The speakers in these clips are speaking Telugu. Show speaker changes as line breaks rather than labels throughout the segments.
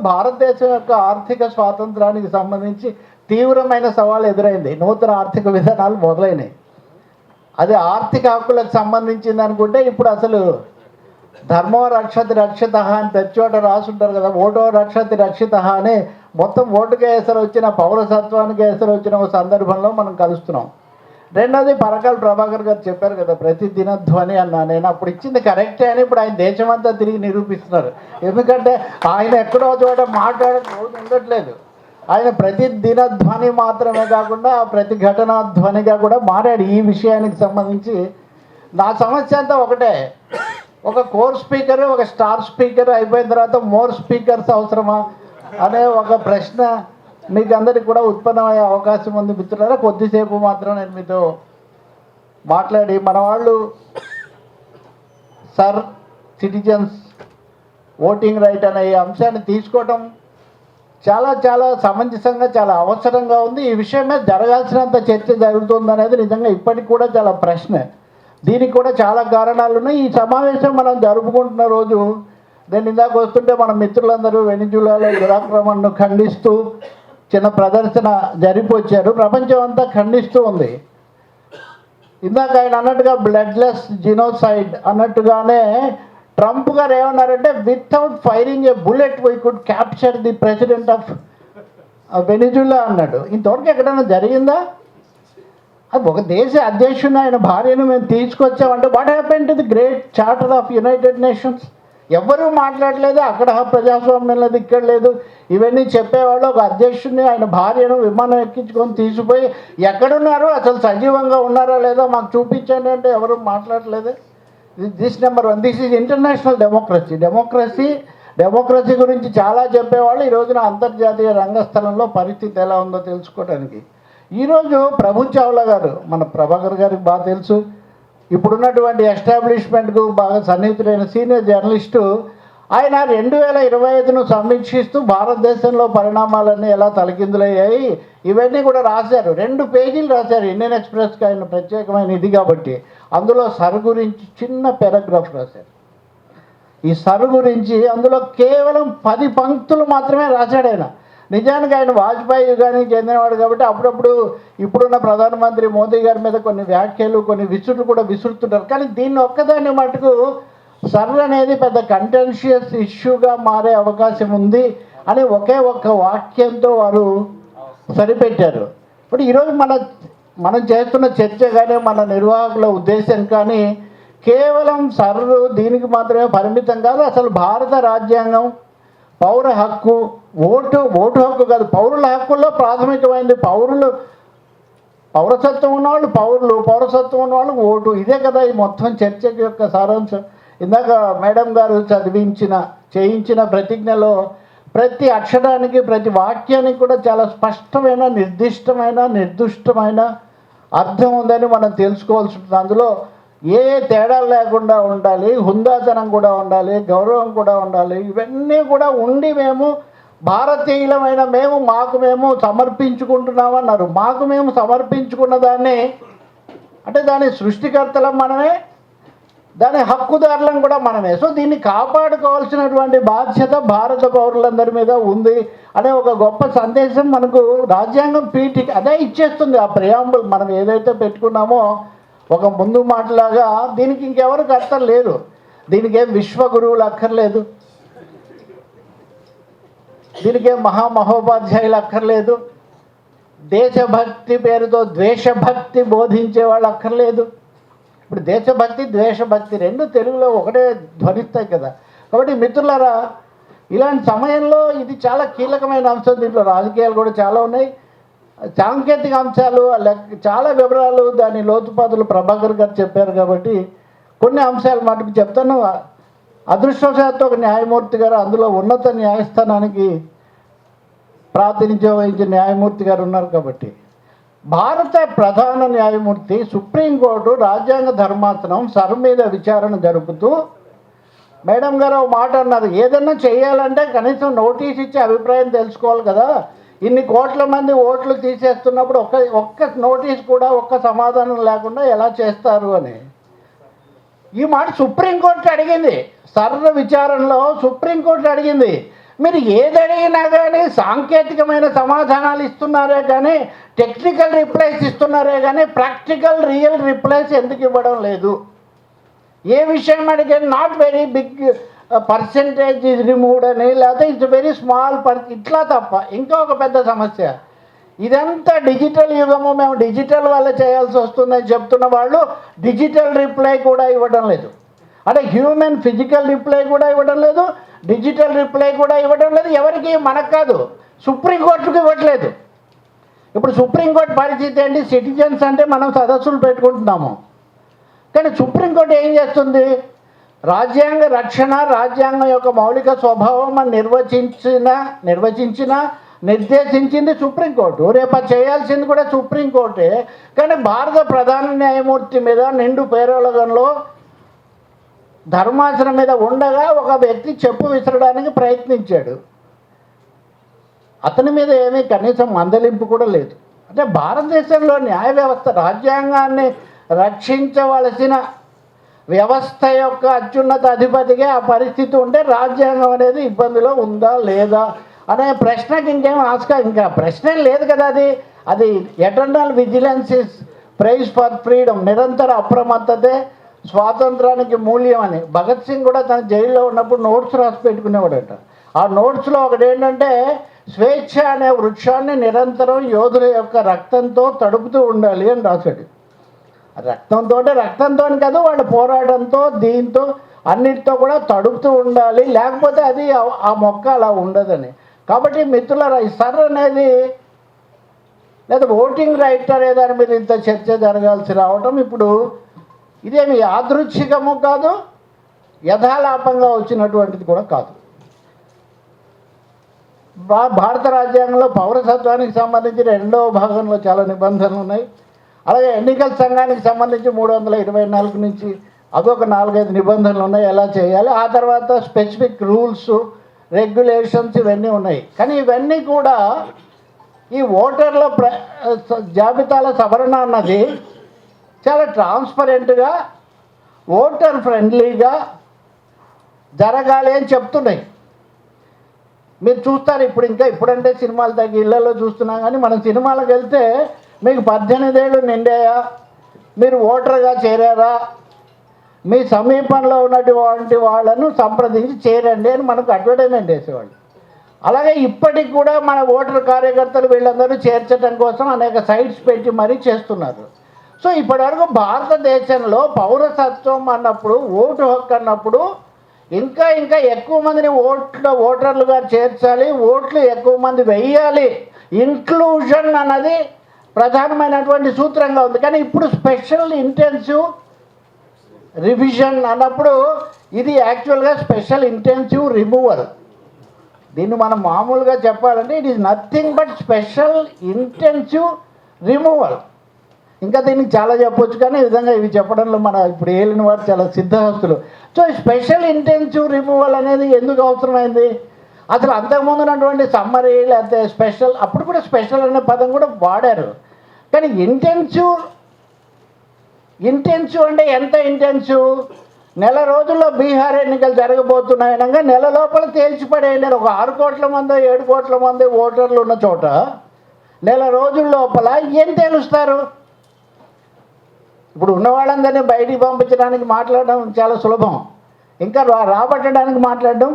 భారతదేశం యొక్క ఆర్థిక స్వాతంత్రానికి సంబంధించి తీవ్రమైన సవాలు ఎదురైంది. నూతన ఆర్థిక విధానాలు మొదలైనవి. అది ఆర్థిక హక్కులకు సంబంధించింది అనుకుంటే ఇప్పుడు అసలు ధర్మో రక్షతి రక్షిత అని ప్రతిచోట రాసుంటారు కదా, ఓటో రక్షతి రక్షిత అని మొత్తం ఓటుకి ఎసరు వచ్చిన పౌరసత్వానికి ఎసరు వచ్చిన ఒక సందర్భంలో మనం కలుస్తున్నాం. రెండోది పరకాల ప్రభాకర్ గారు చెప్పారు కదా ప్రతి దినధ్వని అన్నా. నేను అప్పుడు ఇచ్చింది కరెక్టే అని ఇప్పుడు ఆయన దేశమంతా తిరిగి నిరూపిస్తున్నారు. ఎందుకంటే ఆయన ఎక్కడో చోట మాట్లాడడం ఉండట్లేదు. ఆయన ప్రతి దినధ్వని మాత్రమే కాకుండా ప్రతి ఘటనా ధ్వనిగా కూడా మారాడు. ఈ విషయానికి సంబంధించి నా సమస్య అంతా ఒకటే, ఒక కోర్ స్పీకర్ ఒక స్టార్ స్పీకర్ అయిపోయిన తర్వాత మోర్ స్పీకర్స్ అవసరమా అనే ఒక ప్రశ్న మీకు అందరికి కూడా ఉత్పన్నమయ్యే అవకాశం ఉంది. మిత్రులారా, కొద్దిసేపు మాత్రం నేను మీతో మాట్లాడి మన వాళ్ళు సర్ సిటిజన్స్ ఓటింగ్ రైట్ అనే ఈ అంశాన్ని తీసుకోవటం చాలా చాలా సమంజసంగా చాలా అవసరంగా ఉంది. ఈ విషయం మీద జరగాల్సినంత చర్చ జరుగుతుంది అనేది నిజంగా ఇప్పటికి కూడా చాలా ప్రశ్న. దీనికి కూడా చాలా కారణాలు ఉన్నాయి. ఈ సమావేశం మనం జరుపుకుంటున్న రోజు నేను ఇందాక వస్తుంటే మన మిత్రులందరూ వెనిజులాలో దురాక్రమణను ఖండిస్తూ చిన్న ప్రదర్శన జరిపొచ్చారు. ప్రపంచం అంతా ఖండిస్తూ ఉంది. ఇందాక ఆయన అన్నట్టుగా బ్లడ్లెస్ జినోసైడ్ అన్నట్టుగానే ట్రంప్ గారు ఏమన్నారంటే without firing A bullet we could capture the president of Venezuela అన్నాడు. ఇంతవరకు ఎక్కడైనా జరిగిందా? అది ఒక దేశ అధ్యక్షుని ఆయన భార్యను మేము తీసుకొచ్చామంటే what happen to the great charter of United Nations? ఎవరూ మాట్లాడలేదు. అక్కడ ప్రజాస్వామ్యం లేదు, ఇక్కడ లేదు. ఇవన్నీ చెప్పేవాళ్ళు ఒక అధ్యక్షుడిని ఆయన భార్యను విమానం ఎక్కించుకొని తీసిపోయి ఎక్కడున్నారు అసలు సజీవంగా ఉన్నారా లేదా మాకు చూపించండి అంటే ఎవరు మాట్లాడలేదు. This number 1. This is international democracy గురించి చాలా చెప్పేవాళ్ళు ఈ రోజున అంతర్జాతీయ రంగస్థలంలో పరిస్థితి ఎలా ఉందో తెలుసుకోవడానికి. ఈరోజు ప్రభు చావ్లా గారు, మన ప్రభాకర్ గారికి బాగా తెలుసు, ఇప్పుడున్నటువంటి ఎస్టాబ్లిష్మెంట్కు బాగా సన్నిహితుడైన సీనియర్ జర్నలిస్టు, ఆయన 2025ను సమీక్షిస్తూ భారతదేశంలో పరిణామాలన్నీ ఎలా తలకిందులయ్యాయి ఇవన్నీ కూడా రాశారు. 2 పేజీలు రాశారు. ఇండియన్ ఎక్స్ప్రెస్కి ఆయన ప్రత్యేకమైన ఇది కాబట్టి అందులో సర్ గురించి చిన్న పారాగ్రాఫ్ రాశారు. ఈ సర్ గురించి అందులో కేవలం 10 పంక్తులు మాత్రమే రాశాడు ఆయన. నిజానికి ఆయన వాజ్పేయి యుగానికి చెందినవాడు కాబట్టి అప్పుడప్పుడు ఇప్పుడున్న ప్రధానమంత్రి మోదీ గారి మీద కొన్ని వ్యాఖ్యలు కొన్ని విసురులు కూడా విసురుతుంటారు. కానీ దీన్ని ఒక్కదాన్ని మటుకు సర్ అనేది పెద్ద కంటెన్షియస్ ఇష్యూగా మారే అవకాశం ఉంది అని ఒకే ఒక్క వాక్యంతో వారు సరిపెట్టారు. ఇప్పుడు ఈరోజు మనం చేస్తున్న చర్చ కానీ మన నిర్వాహకుల ఉద్దేశం కానీ కేవలం సర్ దీనికి మాత్రమే పరిమితం కాదు. అసలు భారత రాజ్యాంగం పౌర హక్కు, ఓటు హక్కు కాదు, పౌరుల హక్కుల్లో ప్రాథమికమైనది. పౌరసత్వం ఉన్నవాళ్ళు పౌరసత్వం ఉన్నవాళ్ళు ఓటు. ఇదే కదా ఈ మొత్తం చర్చకి యొక్క సారాంశం. ఇందాక మేడం గారు చేయించిన ప్రతిజ్ఞలో ప్రతి అక్షరానికి ప్రతి వాక్యానికి కూడా చాలా స్పష్టమైన నిర్దిష్టమైన అర్థం ఉందని మనం తెలుసుకోవాల్సి ఉంటుంది. అందులో ఏ తేడాలు లేకుండా ఉండాలి, హుందాతనం కూడా ఉండాలి, గౌరవం కూడా ఉండాలి. ఇవన్నీ కూడా ఉండి మేము భారతీయులమైన మాకు మేము సమర్పించుకుంటున్నామన్నారు. మాకు మేము సమర్పించుకున్న దాన్ని అంటే దాని సృష్టికర్తలం మనమే, దాని హక్కుదారులం కూడా మనమే. సో దీన్ని కాపాడుకోవాల్సినటువంటి బాధ్యత భారత పౌరులందరి మీద ఉంది అనే ఒక గొప్ప సందేశం మనకు రాజ్యాంగం పీఠిక అదే ఇచ్చేస్తుంది. ఆ ప్రియాంబుల్ మనం ఏదైతే పెట్టుకున్నామో ఒక ముందు మాటలాగా దీనికి ఇంకెవరికి అర్థం లేదు. దీనికేం విశ్వగురువులు అక్కర్లేదు, దీనికేం మహామహోపాధ్యాయులు అక్కర్లేదు, దేశభక్తి పేరుతో ద్వేషభక్తి బోధించే వాళ్ళు అక్కర్లేదు. ఇప్పుడు దేశభక్తి ద్వేషభక్తి 2 తెలుగులో ఒకటే ధ్వనిస్తాయి కదా. కాబట్టి మిత్రులారా, ఇలాంటి సమయంలో ఇది చాలా కీలకమైన అంశం. దీంట్లో రాజకీయాలు కూడా చాలా ఉన్నాయి, సాంకేతిక అంశాలు, చాలా వివరాలు, దాని లోతుపాతులు ప్రభాకర్ గారు చెప్పారు కాబట్టి కొన్ని అంశాలు మటుకు చెప్తాను. అదృష్టవశాత్తు ఒక న్యాయమూర్తి గారు అందులో ఉన్నత న్యాయస్థానానికి ప్రాతినిధ్యం వహించిన న్యాయమూర్తి గారు ఉన్నారు కాబట్టి భారత ప్రధాన న్యాయమూర్తి సుప్రీంకోర్టు రాజ్యాంగ ధర్మాసనం సర్ మీద విచారణ జరుపుతూ మేడం గారు ఒక మాట అన్నారు, ఏదన్నా చేయాలంటే కనీసం నోటీస్ ఇచ్చి అభిప్రాయం తెలుసుకోవాలి కదా. ఇన్ని కోట్ల మంది ఓట్లు తీసేస్తున్నప్పుడు ఒక్క నోటీస్ కూడా ఒక్క సమాధానం లేకుండా ఎలా చేస్తారు అని. ఈ మాట సుప్రీంకోర్టు అడిగింది. సర్వ విచారణలో సుప్రీంకోర్టు అడిగింది. మీరు ఏదడిగినా కానీ సాంకేతికమైన సమాధానాలు ఇస్తున్నారే కానీ టెక్నికల్ రిప్లైస్ ఇస్తున్నారే కానీ ప్రాక్టికల్ రియల్ రిప్లైస్ ఎందుకు ఇవ్వడం లేదు? ఏ విషయం అడిగే not very big percentage is removed అని, లేకపోతే ఇట్స్ వెరీ స్మాల్ ఇట్లా తప్ప ఇంకా ఒక పెద్ద సమస్య. ఇదంతా డిజిటల్ యుగము, మేము డిజిటల్ వల్ల చేయాల్సి వస్తుందని చెప్తున్న వాళ్ళు డిజిటల్ రిప్లై కూడా ఇవ్వడం లేదు. అంటే హ్యూమన్ ఫిజికల్ రిప్లై కూడా ఇవ్వడం లేదు, డిజిటల్ రిప్లై కూడా ఇవ్వడం లేదు. ఎవరికి? మనకు కాదు, సుప్రీంకోర్టుకు ఇవ్వట్లేదు. ఇప్పుడు సుప్రీంకోర్టు పరిస్థితి ఏంటి? సిటిజన్స్ అంటే మనం సదస్సులు పెట్టుకుంటున్నాము, కానీ సుప్రీంకోర్టు ఏం చేస్తుంది? రాజ్యాంగ రక్షణ, రాజ్యాంగం యొక్క మౌలిక స్వభావం నిర్దేశించింది సుప్రీంకోర్టు. రేపు చేయాల్సింది కూడా సుప్రీంకోర్టే. కానీ భారత ప్రధాన న్యాయమూర్తి మీద నిండు పేరోలగంలో ధర్మాసనం మీద ఉండగా ఒక వ్యక్తి చెప్పు విసరడానికి ప్రయత్నించాడు. అతని మీద ఏమీ కనీసం మందలింపు కూడా లేదు. అంటే భారతదేశంలో న్యాయ వ్యవస్థ, రాజ్యాంగాన్ని రక్షించవలసిన వ్యవస్థ యొక్క అత్యున్నత అధిపతిగా ఆ పరిస్థితి ఉంటే రాజ్యాంగం అనేది ఇబ్బందిలో ఉందా లేదా అనే ప్రశ్నకి ఇంకా ప్రశ్నే లేదు కదా. అది eternal vigilance is price for freedom, నిరంతర అప్రమత్తతే స్వాతంత్రానికి మూల్యం అని. భగత్ సింగ్ కూడా తన జైల్లో ఉన్నప్పుడు నోట్స్ రాసి పెట్టుకునేవాడట. ఆ నోట్స్లో ఒకటి ఏంటంటే, స్వేచ్ఛ అనే వృక్షాన్ని నిరంతరం యోధుల యొక్క రక్తంతో తడుపుతూ ఉండాలి అని రాశాడు. రక్తంతో కాదు, వాళ్ళ పోరాటంతో దీంతో అన్నిటితో కూడా తడుపుతూ ఉండాలి, లేకపోతే అది ఆ మొక్క అలా ఉండదని. కాబట్టి మిత్రులారా, ఈ సర్ అనేది లేదా ఓటింగ్ రైట్ అనే దాని మీద ఇంత చర్చ జరగాల్సి రావటం ఇప్పుడు ఇదేమి యాదృచ్ఛికము కాదు, యథాలాపంగా వచ్చినటువంటిది కూడా కాదు. భారత రాజ్యాంగంలో పౌరసత్వానికి సంబంధించి 2వ భాగంలో చాలా నిబంధనలు ఉన్నాయి. అలాగే ఎన్నికల సంఘానికి సంబంధించి 324 నుంచి అదొక 4-5 నిబంధనలు ఉన్నాయి, ఎలా చేయాలి. ఆ తర్వాత స్పెసిఫిక్ రూల్స్, రెగ్యులేషన్స్ ఇవన్నీ ఉన్నాయి. కానీ ఇవన్నీ కూడా ఈ ఓటర్ల జాబితాల సవరణ అన్నది చాలా ట్రాన్స్పరెంట్గా, ఓటర్ ఫ్రెండ్లీగా జరగాలి అని చెప్తున్నాయి. మీరు చూస్తారు ఇప్పుడంటే సినిమాలు తగ్గి ఇళ్లలో చూస్తున్నాం, కానీ మనం సినిమాలకు వెళ్తే మీకు 18 ఏళ్ళు నిండాయా, మీరు ఓటర్గా చేరారా, మీ సమీపంలో ఉన్నటువంటి వాళ్ళను సంప్రదించి చేరండి అని మనకు అడ్వర్టైజ్మెంట్ వేసేవాళ్ళు. అలాగే ఇప్పటికి కూడా మన ఓటర్ కార్యకర్తలు వీళ్ళందరూ చేర్చడం కోసం అనేక సైట్స్ పెట్టి మరీ చేస్తున్నారు. సో ఇప్పటివరకు భారతదేశంలో పౌరసత్వం అన్నప్పుడు, ఓటు హక్కు అన్నప్పుడు ఇంకా ఎక్కువ మందిని ఓటర్లుగా చేర్చాలి, ఓట్లు ఎక్కువ మంది వెయ్యాలి, ఇంక్లూజన్ అన్నది ప్రధానమైనటువంటి సూత్రంగా ఉంది. కానీ ఇప్పుడు స్పెషల్ ఇంటెన్సివ్ రివిజన్ అన్నప్పుడు ఇది యాక్చువల్గా స్పెషల్ ఇంటెన్సివ్ రిమూవల్. దీన్ని మనం మామూలుగా చెప్పాలంటే it is nothing but special intensive removal. ఇంకా దీనికి చాలా చెప్పొచ్చు, కానీ ఈ విధంగా ఇవి చెప్పడంలో మన ఇప్పుడు ఏలిన వారు చాలా సిద్ధహస్తులు. సో స్పెషల్ ఇంటెన్సివ్ రిమూవల్ అనేది ఎందుకు అవసరమైంది? అసలు అంతకుముందు ఉన్నటువంటి సమ్మరీ లేకపోతే స్పెషల్, అప్పుడు కూడా స్పెషల్ అనే పదం కూడా వాడారు. కానీ ఇంటెన్సివ్ అంటే ఎంత ఇంటెన్సివ్? నెల రోజుల్లో బీహార్ ఎన్నికలు జరగబోతున్నాయనగా నెల లోపల తేల్చిపడేయలేరు. ఒక 6 కోట్ల మంది 7 కోట్ల మంది ఓటర్లు ఉన్న చోట నెల రోజుల లోపల ఏం తేలుస్తారు? ఇప్పుడు ఉన్న వాళ్ళందరినీ బయటికి పంపించడానికి మాట్లాడడం చాలా సులభం, ఇంకా రాబట్టడానికి మాట్లాడడం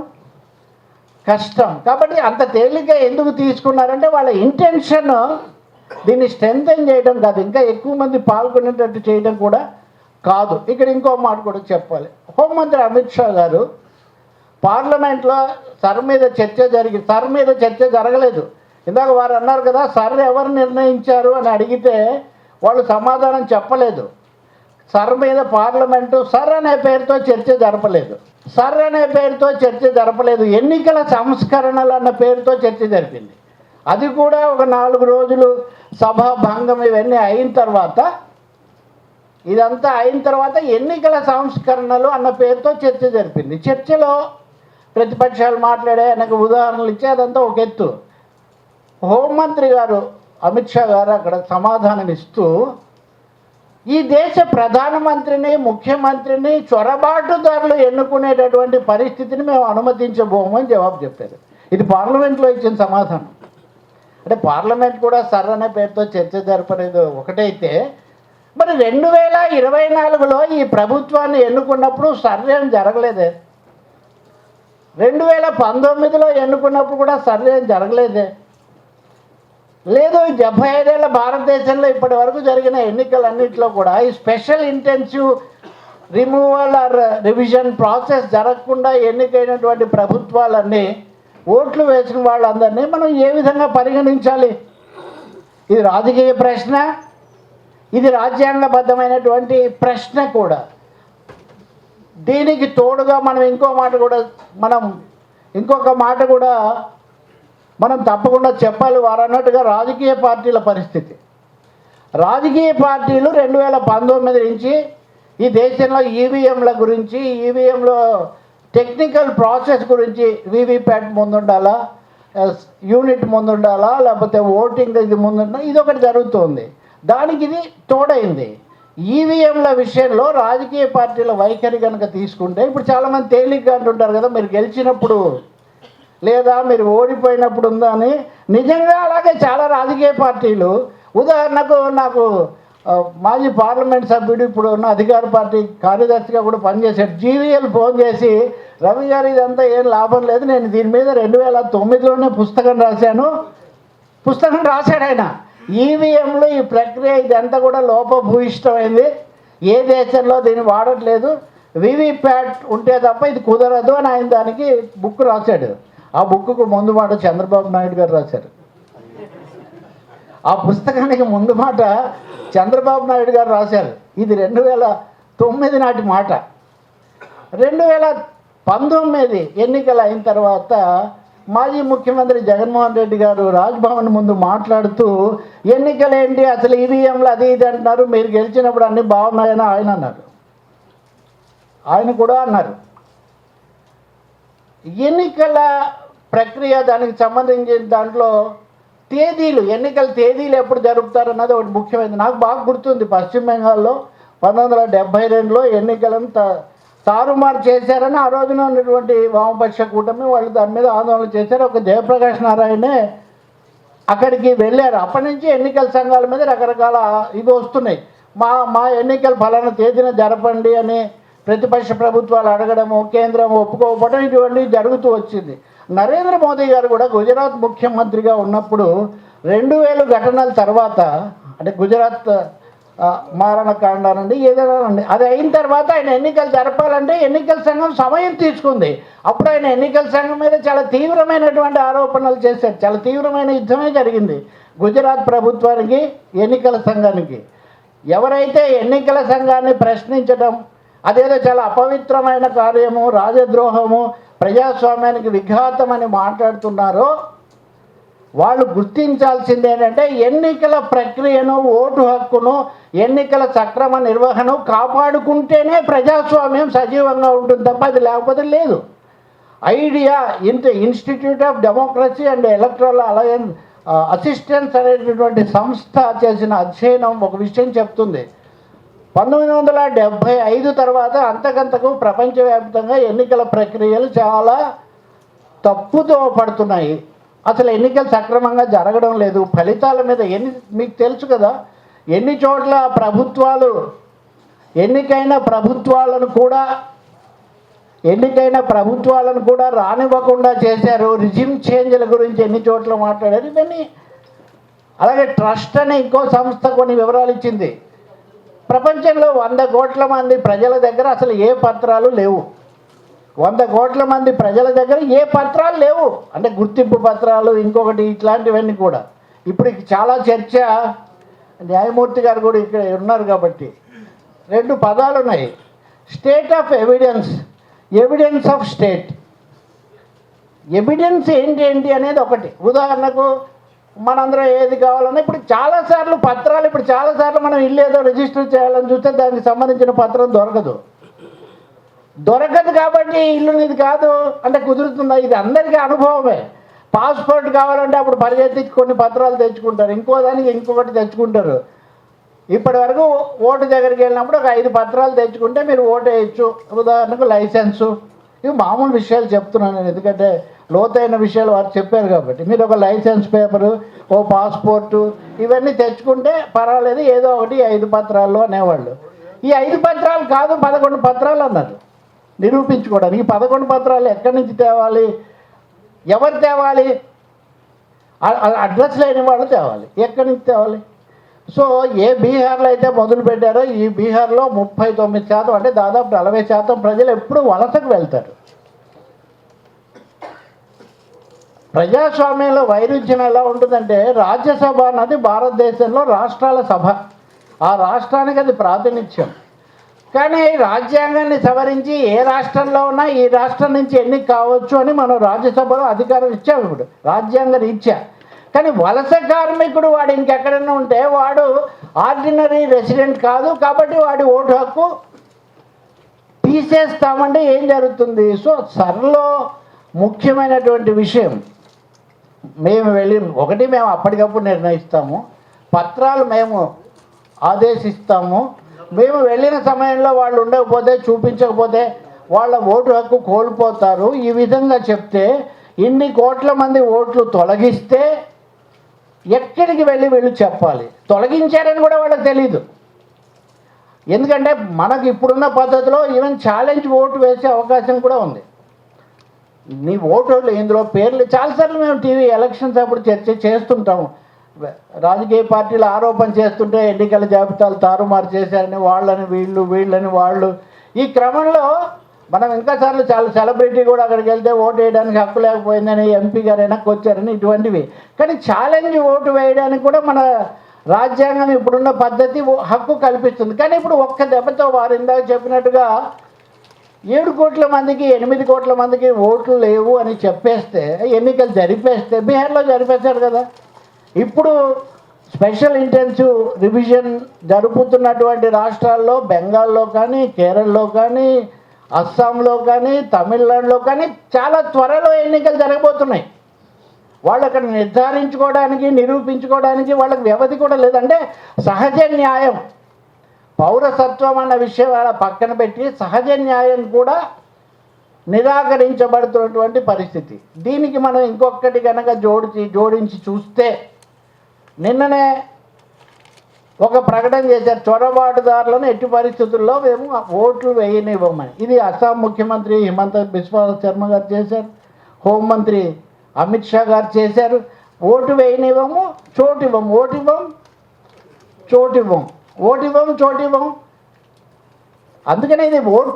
కష్టం. కాబట్టి అంత తేలిగ్గా ఎందుకు తీసుకున్నారంటే వాళ్ళ ఇంటెన్షన్ దీన్ని స్ట్రెంథెన్ చేయడం కాదు, ఇంకా ఎక్కువ మంది పాల్గొనేటట్టు చేయడం కూడా కాదు. ఇక్కడ ఇంకో మాట కూడా చెప్పాలి. హోంమంత్రి అమిత్ షా గారు పార్లమెంట్లో సర్ మీద చర్చ జరగలేదు. ఇందాక వారు అన్నారు కదా, సర్ ఎవరు నిర్ణయించారు అని అడిగితే వాళ్ళు సమాధానం చెప్పలేదు. సర్ మీద పార్లమెంటు సర్ అనే పేరుతో చర్చ జరపలేదు. ఎన్నికల సంస్కరణలు అన్న పేరుతో చర్చ జరిపింది. అది కూడా ఒక 4 రోజులు సభా భంగం ఇవన్నీ అయిన తర్వాత, ఇదంతా అయిన తర్వాత ఎన్నికల సంస్కరణలు అన్న పేరుతో చర్చ జరిపింది. చర్చలో ప్రతిపక్షాలు మాట్లాడే అనేక ఉదాహరణలు ఇచ్చి అదంతా ఒక ఎత్తు. హోంమంత్రి గారు అమిత్ షా గారు అక్కడ సమాధానం ఇస్తూ, ఈ దేశ ప్రధానమంత్రిని ముఖ్యమంత్రిని చొరబాటుదారులు ఎన్నుకునేటటువంటి పరిస్థితిని మేము అనుమతించబోము అని జవాబు చెప్పారు. ఇది పార్లమెంట్లో ఇచ్చిన సమాధానం. అంటే పార్లమెంట్ కూడా సర్ అనే పేరుతో చర్చ జరపలేదు ఒకటైతే, మరి 2024లో ఈ ప్రభుత్వాన్ని ఎన్నుకున్నప్పుడు సర్వేం జరగలేదే, 2019లో ఎన్నుకున్నప్పుడు కూడా సర్వేం జరగలేదే, లేదు 75 ఏళ్ల భారతదేశంలో ఇప్పటి వరకు జరిగిన ఎన్నికలన్నింటిలో కూడా ఈ special intensive removal or revision process జరగకుండా ఎన్నికైనటువంటి ప్రభుత్వాలన్నీ ఓట్లు వేసిన వాళ్ళందరినీ మనం ఏ విధంగా పరిగణించాలి? ఇది రాజకీయ ప్రశ్న, ఇది రాజ్యాంగబద్ధమైనటువంటి ప్రశ్న కూడా. దీనికి తోడుగా మనం ఇంకొక మాట కూడా మనం తప్పకుండా చెప్పాలి. వారు అన్నట్టుగా రాజకీయ పార్టీల పరిస్థితి. రాజకీయ పార్టీలు 2019 నుంచి ఈ దేశంలో ఈవీఎంల గురించి, ఈవీఎంలో టెక్నికల్ ప్రాసెస్ గురించి, వీవీప్యాట్ ముందుండాలా, యూనిట్ ముందుండాలా, లేకపోతే ఓటింగ్ ఇది ముందుండాలా, ఇది ఒకటి జరుగుతుంది. దానికి ఇది తోడైంది. ఈవీఎంల విషయంలో రాజకీయ పార్టీల వైఖరి కనుక తీసుకుంటే, ఇప్పుడు చాలామంది తేలిగ్గా అంటుంటారు కదా, మీరు గెలిచినప్పుడు లేదా మీరు ఓడిపోయినప్పుడు ఉందా అని. నిజంగా అలాగే చాలా రాజకీయ పార్టీలు, ఉదాహరణకు నాకు మాజీ పార్లమెంట్ సభ్యుడు ఇప్పుడు ఉన్న అధికార పార్టీ కార్యదర్శిగా కూడా పనిచేశాడు, జీవీఎల్ ఫోన్ చేసి, రవి గారు ఇదంతా ఏం లాభం లేదు, నేను దీని మీద 2009లోనే పుస్తకం రాశాడు ఆయన. ఈవీఎంలో ఈ ప్రక్రియ ఇదంతా కూడా లోపభూయిష్టమైంది, ఏ దేశంలో దీన్ని వాడట్లేదు, వీవీప్యాట్ ఉంటే తప్ప ఇది కుదరదు అని ఆయన దానికి బుక్ రాశాడు. ఆ బుక్కు ముందు మాట చంద్రబాబు నాయుడు గారు రాశారు. ఆ పుస్తకానికి ముందు మాట చంద్రబాబు నాయుడు గారు రాశారు. ఇది 2009 నాటి మాట. 2019 ఎన్నికలు అయిన తర్వాత మాజీ ముఖ్యమంత్రి జగన్మోహన్ రెడ్డి గారు రాజ్భవన్ ముందు మాట్లాడుతూ, ఎన్నికలేంటి అసలు ఈవీఎంలు అది ఇది అంటున్నారు, మీరు గెలిచినప్పుడు అన్నీ బాగున్నాయని ఆయన కూడా అన్నారు. ఎన్నికల ప్రక్రియ దానికి సంబంధించిన దాంట్లో ఎన్నికల తేదీలు ఎప్పుడు జరుపుతారన్నది ఒకటి ముఖ్యమైనది. నాకు బాగా గుర్తుంది, పశ్చిమ బెంగాల్లో 1972లో ఎన్నికలను తారుమారు చేశారని ఆ రోజున ఉన్నటువంటి వామపక్ష కూటమి వాళ్ళు దాని మీద ఆందోళన చేశారు. ఒక జయప్రకాష్ నారాయణే అక్కడికి వెళ్ళారు. అప్పటి నుంచి ఎన్నికల సంఘాల మీద రకరకాల ఇవి వస్తున్నాయి. మా ఎన్నికలు ఫలానా తేదీన జరపండి అని ప్రతిపక్ష ప్రభుత్వాలు అడగడము, కేంద్రం ఒప్పుకోకపోవడం, ఇటువంటివి జరుగుతూ వచ్చింది. నరేంద్ర మోదీ గారు కూడా గుజరాత్ ముఖ్యమంత్రిగా ఉన్నప్పుడు 2000 ఘటనల తర్వాత, అంటే గుజరాత్ మారణకాండ నుండి ఏదైనా అది అయిన తర్వాత ఆయన ఎన్నికలు జరపాలంటే ఎన్నికల సంఘం సమయం తీసుకుంది. అప్పుడు ఆయన ఎన్నికల సంఘం మీద చాలా తీవ్రమైనటువంటి ఆరోపణలు చేశారు. చాలా తీవ్రమైన యుద్ధమే జరిగింది గుజరాత్ ప్రభుత్వానికి, ఎన్నికల సంఘానికి. ఎవరైతే ఎన్నికల సంఘాన్ని ప్రశ్నించడం అదేదో చాలా అపవిత్రమైన కార్యము, రాజద్రోహము, ప్రజాస్వామ్యానికి విఘాతమని మాట్లాడుతున్నారో వాళ్ళు గుర్తించాల్సింది ఏంటంటే, ఎన్నికల ప్రక్రియను, ఓటు హక్కును, ఎన్నికల సక్రమ నిర్వహణ కాపాడుకుంటేనే ప్రజాస్వామ్యం సజీవంగా ఉంటుంది తప్ప అది లేకపోతే లేదు. Idea institute of democracy and electoral alliance assistance అనేటటువంటి సంస్థ చేసిన అధ్యయనం ఒక విషయం చెప్తుంది. 1975 తర్వాత అంతకంతకు ప్రపంచవ్యాప్తంగా ఎన్నికల ప్రక్రియలు చాలా తప్పుతో పడుతున్నాయి. అసలు ఎన్నికలు సక్రమంగా జరగడం లేదు. ఫలితాల మీద మీకు తెలుసు కదా, ఎన్ని చోట్ల ప్రభుత్వాలు ఎన్నికైన ప్రభుత్వాలను కూడా రానివ్వకుండా చేశారు. రిజిమ్ చేంజ్ల గురించి ఎన్ని చోట్ల మాట్లాడారు ఇవన్నీ. అలాగే ట్రస్ట్ అనే ఇంకో సంస్థ కొన్ని వివరాలు ఇచ్చింది. ప్రపంచంలో 100 కోట్ల మంది ప్రజల దగ్గర అసలు ఏ పత్రాలు లేవు. 100 కోట్ల మంది ప్రజల దగ్గర ఏ పత్రాలు లేవు, అంటే గుర్తింపు పత్రాలు, ఇంకొకటి ఇట్లాంటివన్నీ కూడా. ఇప్పుడు చాలా చర్చ, న్యాయమూర్తి గారు కూడా ఇక్కడ ఉన్నారు కాబట్టి 2 పదాలు ఉన్నాయి, state of evidence, evidence of state. Evidence ఏంటి అనేది ఒకటి. ఉదాహరణకు మనందరం ఏది కావాలన్నా ఇప్పుడు చాలాసార్లు మనం ఇల్లు ఏదో రిజిస్టర్ చేయాలని చూస్తే దానికి సంబంధించిన పత్రం దొరకదు కాబట్టి ఇల్లు ఇది కాదు అంటే కుదురుతుందా? ఇది అందరికీ అనుభవమే. పాస్పోర్ట్ కావాలంటే అప్పుడు పరిగెత్తి కొన్ని పత్రాలు తెచ్చుకుంటారు, ఇంకో దానికి ఇంకొకటి తెచ్చుకుంటారు. ఇప్పటి వరకు ఓటు దగ్గరికి వెళ్ళినప్పుడు ఒక 5 పత్రాలు తెచ్చుకుంటే మీరు ఓటు వేయచ్చు. ఉదాహరణకు లైసెన్సు, ఇవి మామూలు విషయాలు చెప్తున్నాను నేను, ఎందుకంటే లోతైన విషయాలు వారు చెప్పారు కాబట్టి మీరు ఒక లైసెన్స్ పేపరు, ఓ పాస్పోర్టు ఇవన్నీ తెచ్చుకుంటే పర్వాలేదు, ఏదో ఒకటి 5 పత్రాలు అనేవాళ్ళు. ఈ 5 పత్రాలు కాదు 11 పత్రాలు అన్నారు నిరూపించుకోవడానికి. 11 పత్రాలు ఎక్కడి నుంచి తేవాలి, ఎవరు తేవాలి? అడ్రస్ లేని వాళ్ళు తేవాలి. ఎక్కడి నుంచి తేవాలి? సో ఏ బీహార్లో అయితే మొదలు పెట్టారో ఈ బీహార్లో 39% అంటే దాదాపు 40% ప్రజలు ఎప్పుడు వలసకు వెళ్తారు. ప్రజాస్వామ్యంలో వైరుధ్యం ఎలా ఉంటుందంటే రాజ్యసభ అన్నది భారతదేశంలో రాష్ట్రాల సభ, ఆ రాష్ట్రానికి అది ప్రాతినిధ్యం. కానీ రాజ్యాంగాన్ని సవరించి ఏ రాష్ట్రంలో ఉన్నా ఈ రాష్ట్రం నుంచి ఎన్నిక కావచ్చు అని మనం రాజ్యసభలో అధికారం ఇచ్చాము ఇప్పుడు రాజ్యాంగ రీత్యా. కానీ వలస కార్మికుడు వాడు ఇంకెక్కడైనా ఉంటే వాడు ఆర్డినరీ రెసిడెంట్ కాదు, కాబట్టి వాడి ఓటు హక్కు తీసేస్తామంటే ఏం జరుగుతుంది? సో సర్లో ముఖ్యమైనటువంటి విషయం మేము అప్పటికప్పుడు నిర్ణయిస్తాము, పత్రాలు మేము ఆదేశిస్తాము, మేము వెళ్ళిన సమయంలో వాళ్ళు ఉండకపోతే చూపించకపోతే వాళ్ళ ఓటు హక్కు కోల్పోతారు. ఈ విధంగా చెప్తే ఇన్ని కోట్ల మంది ఓట్లు తొలగిస్తే ఎక్కడికి వెళ్ళి వీళ్ళు చెప్పాలి? తొలగించారని కూడా వాళ్ళకి తెలీదు. ఎందుకంటే మనకు ఇప్పుడున్న పద్ధతిలో ఈవెన్ ఛాలెంజ్ ఓటు వేసే అవకాశం కూడా ఉంది. నీ ఓటర్లు ఇందులో పేర్లు చాలాసార్లు మేము టీవీ ఎలక్షన్స్ అప్పుడు చర్చ చేస్తుంటాము. రాజకీయ పార్టీలు ఆరోపణ చేస్తుంటే ఎన్నికల జాబితాలు తారుమారు చేశారని, వాళ్ళని వీళ్ళని వాళ్ళు. ఈ క్రమంలో మనం ఇంకాసార్లు చాలా సెలబ్రిటీ కూడా అక్కడికి వెళ్తే ఓటు వేయడానికి హక్కు లేకపోయిందని, ఎంపీ గారు వెనక్కి వచ్చారని, ఇటువంటివి. కానీ ఛాలెంజ్ ఓటు వేయడానికి కూడా మన రాజ్యాంగం ఇప్పుడున్న పద్ధతి హక్కు కల్పిస్తుంది. కానీ ఇప్పుడు ఒక్క దెబ్బతో వారు ఇందాక చెప్పినట్టుగా 7 కోట్ల మందికి 8 కోట్ల మందికి ఓట్లు లేవు అని చెప్పేస్తే, ఎన్నికలు జరిపేస్తే, బీహార్లో జరిపేశారు కదా. ఇప్పుడు స్పెషల్ ఇంటెన్సివ్ రివిజన్ జరుపుతున్నటువంటి రాష్ట్రాల్లో బెంగాల్లో కానీ, కేరళలో కానీ, అస్సాంలో కానీ, తమిళనాడులో కానీ చాలా త్వరలో ఎన్నికలు జరగబోతున్నాయి. వాళ్ళు అక్కడ నిర్ధారించుకోవడానికి, నిరూపించుకోవడానికి వాళ్ళకి వ్యవధి కూడా లేదంటే సహజ న్యాయం, పౌరసత్వం అన్న విషయం వాళ్ళ పక్కన పెట్టి సహజ న్యాయం కూడా నిరాకరించబడుతున్నటువంటి పరిస్థితి. దీనికి మనం ఇంకొకటి కనుక జోడించి చూస్తే, నిన్ననే ఒక ప్రకటన చేశారు, చొరబాటుదారులను ఎట్టి పరిస్థితుల్లో మేము ఓట్లు వేయనివ్వమని. ఇది అస్సాం ముఖ్యమంత్రి హిమంత బిశ్వ శర్మ గారు చేశారు, హోంమంత్రి అమిత్ షా గారు చేశారు. ఓటు వేయనివ్వము, చోటివ్వము, చోటివ్వం. అందుకనే ఇది ఓటు